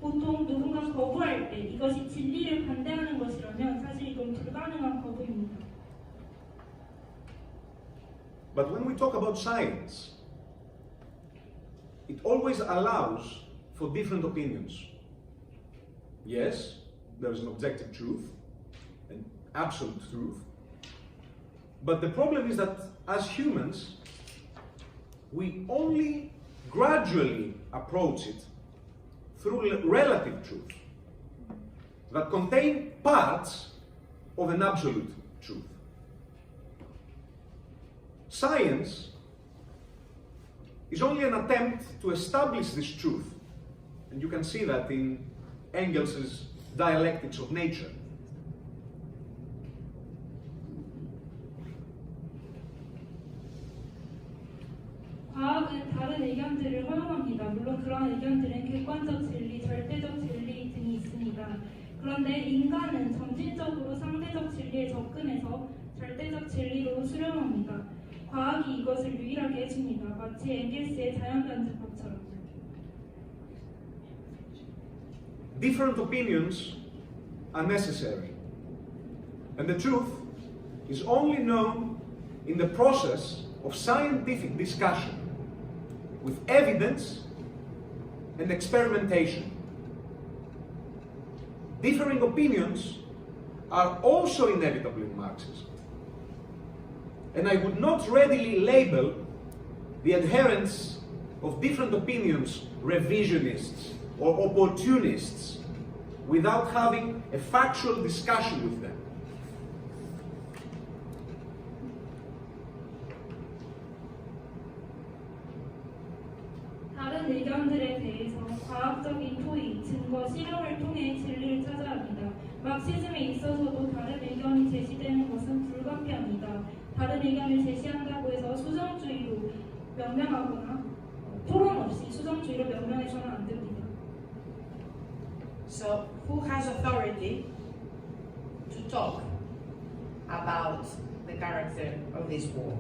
보통 누군가 거부할 때 이것이 진리를 반대하는 것이라면 사실 이건 불가능한 거부입니다. But when we talk about science, it always allows for different opinions. Yes, there is an objective truth, an absolute truth. But the problem is that as humans, we only gradually approach it through relative truth that contain parts of an absolute truth. Science is only an attempt to establish this truth, and you can see that in Engels's Dialectics of Nature. 과학은 다른 의견들을 허용합니다. 물론 그러한 의견들은 객관적 진리, 절대적 진리 등이 있습니다. 그런데 인간은 점진적으로 상대적 진리에 접근해서 절대적 진리로 수렴합니다. 과학이 이것을 유일하게 해줍니다. 마치 엥겔스의 자연변증법처럼. Different opinions are necessary, and the truth is only known in the process of scientific discussion with evidence and experimentation. Differing opinions are also inevitable in Marxism, and I would not readily label the adherents of different opinions revisionists or opportunists without having a factual discussion with them. 다른 의견들에 대해서 과학적인 토의, 증거, 실험을 통해 진리를 찾아야 합니다. 막시즘에 있어서도 다른 의견이 제시되는 것은 불가피합니다. 다른 의견을 제시한다고 해서 수정주의로 명명하거나 토론 없이 수정주의로 명명해서는 안 됩니다. So, who has authority to talk about the character of this war?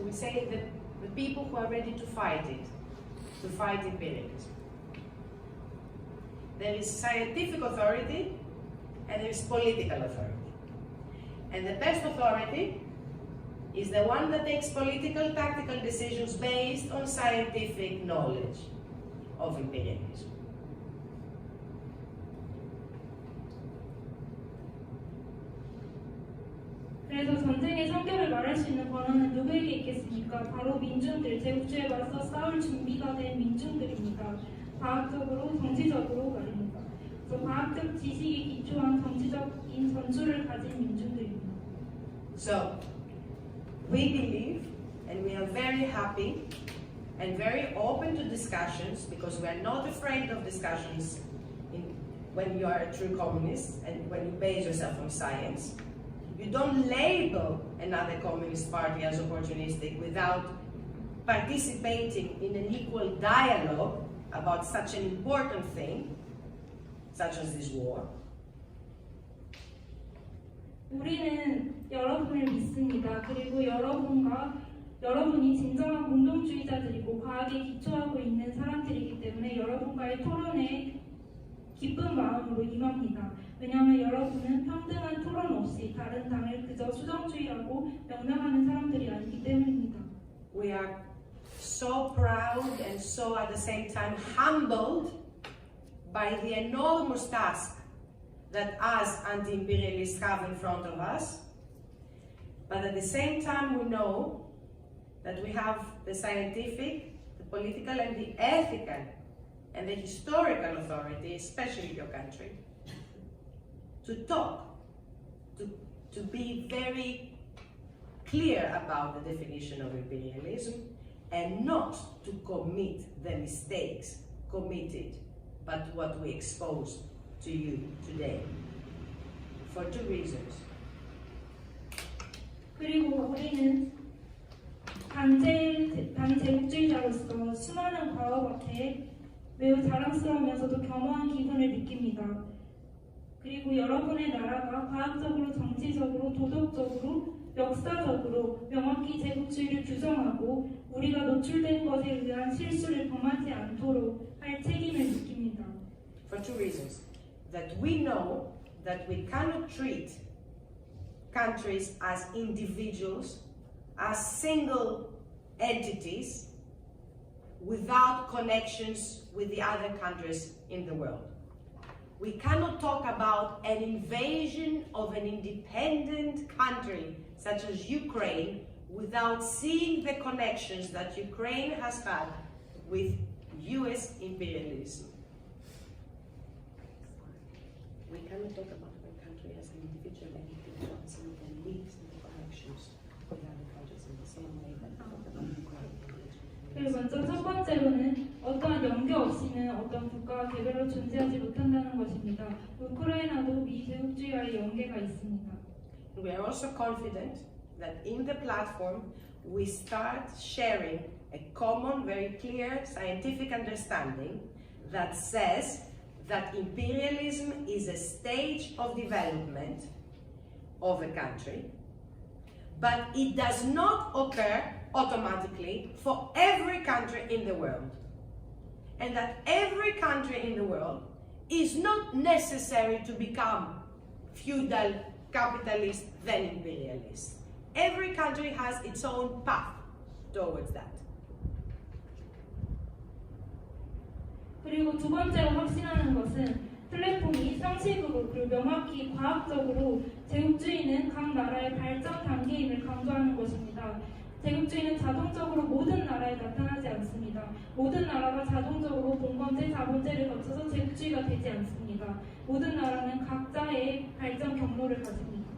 We say that the people who are ready to fight it, to fight imperialism. There is scientific authority and there is political authority. And the best authority is the one that takes political, tactical decisions based on scientific knowledge of imperialism. 그래서 전쟁의 성격을 말할 수 있는 권한은 누구에게 있겠습니까? 바로 민중들, 제국주의에 맞서 싸울 준비가 된 민중들입니다. 과학적으로, 정치적으로 말입니다. 그래서 과학적 지식이 기초한 정치적인 전술을 가진 민중들입니다. So, we believe and we are very happy and very open to discussions because we are not afraid of discussions when you are a true communist and when you base yourself on science. You don't label another communist party as opportunistic without participating in an equal dialogue about such an important thing, such as this war. 우리는 여러분을 믿습니다. 그리고 여러분이 진정한 공동주의자들이고 과학에 기초하고 있는 사람들이기 때문에 여러분과의 토론에 기쁜 마음으로 임합니다. 왜냐하면 여러분은 평등한 토론 없이 다른 당을 그저 수정주의라고 명명하는 사람들이 아니기 때문입니다. We are so proud and so at the same time humbled by the enormous task that us anti-imperialists have in front of us. But at the same time we know that we have the scientific, the political and the ethical and the historical authority, especially your country, to talk, to be very clear about the definition of imperialism and not to commit the mistakes committed, but what we expose to you today. For two reasons. 그리고 우리는 반제국주의자로서 수많은 과업 앞에 매우 자랑스러우면서도 겸허한 기분을 느낍니다. 그리고 여러분의 나라가 과학적으로, 정치적으로, 도덕적으로, 역사적으로 명확히 제국주의를 규정하고 우리가 노출된 것에 의한 실수를 범하지 않도록 할 책임을 느낍니다. For two reasons. That we know that we cannot treat countries as individuals, as single entities, without connections with the other countries in the world. We cannot talk about an invasion of an independent country such as Ukraine without seeing the connections that Ukraine has had with US imperialism. We cannot talk about one country as an individual entity without seeing the links and the connections with other countries in the same way that we talk about Ukraine. 그리고 먼저 첫 번째로는 어떠한 연계 없이는 어떤 국가가 개별로 존재하지 못한다는 것입니다. 우크라이나도 미제국주의와의 연계가 있습니다. We are also confident that in the platform we start sharing a common, very clear scientific understanding that says that imperialism is a stage of development of a country, but it does not occur automatically for every country in the world. And that every country in the world is not necessary to become feudal, capitalist, then imperialist. Every country has its own path towards that. 그리고 두 번째로 확신하는 것은 플랫폼이 상식으로 그리고 명확히 과학적으로 제국주의는 각 나라의 발전 단계임을 강조하는 것입니다. 제국주의는 자동적으로 모든 나라에 나타나지 않습니다. 모든 나라가 자동적으로 봉건제, 자본제를 거쳐서 제국주의가 되지 않습니다. 모든 나라는 각자의 발전 경로를 가집니다.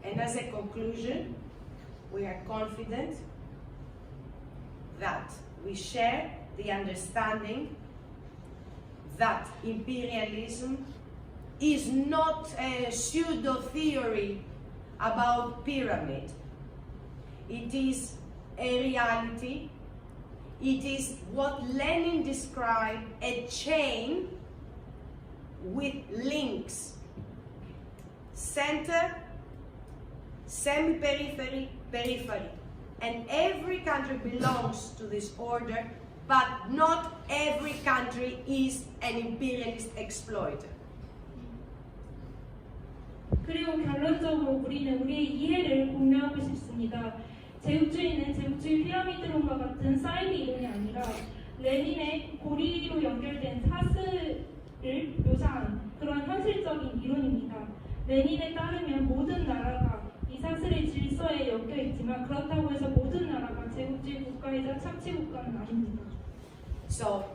And as a conclusion, we are confident that we share the understanding that imperialism is not a pseudo theory about pyramid. It is a reality. It is what Lenin described, a chain with links. Center, semi-periphery, periphery. And every country belongs to this order, but not every country is an imperialist exploiter. 그리고 결론적으로 우리는 우리의 이해를 공유하고 싶습니다. 제국주의는 제국주의 피라미드론과 같은 사이드 이론이 아니라 레닌의 고리로 연결된 사슬을 묘사한 그런 현실적인 이론입니다. 레닌에 따르면 모든 나라가 이 사슬의 질서에 엮여 있지만 그렇다고 해서 모든 나라가 제국주의 국가이자 착취 국가는 아닙니다. So,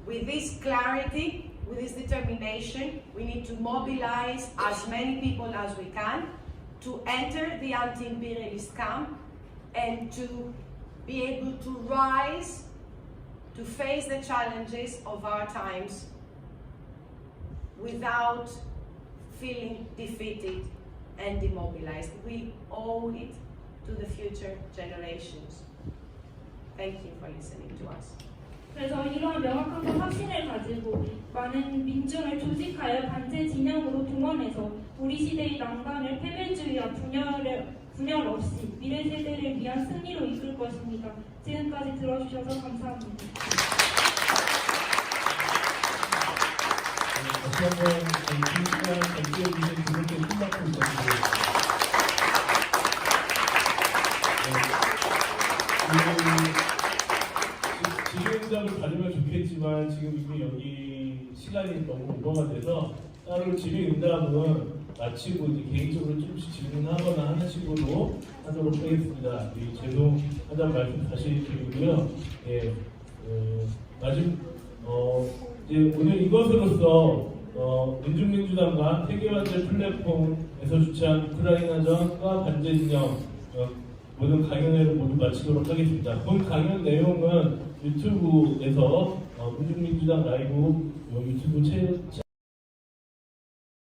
with this clarity, with this determination, we need to mobilize as many people as we can to enter the anti-imperialist camp and to be able to rise to face the challenges of our times without feeling defeated and demobilized. We owe it to the future generations. Thank you for listening to us. 그래서 이러한 명확한 확신을 가지고 많은 민중을 조직하여 반제 진영으로 동원해서 우리 시대의 난관을 패배주의와 분열 없이 미래 세대를 위한 승리로 이끌 것입니다. 지금까지 들어주셔서 감사합니다. 다시 한번 이 시간 함께해 주신 두 분께 큰 박수 부탁드립니다. 질의응답을 받으면 좋겠지만 지금 이미 여기 시간이 너무 오버가 돼서 따로 질의응답은 마치고 이제 개인적으로 조금씩 질문하거나 하는 식으로 하도록 하겠습니다. 죄송하다는 말씀 다시 드리고요. 예, 이제 오늘 이것으로써 민중민주당과 세계반제 플랫폼에서 주최한 우크라이나전과 반제진영 모든 강연회를 모두 마치도록 하겠습니다. 본 강연 내용은 유튜브에서 민중민주당 라이브 유튜브 채널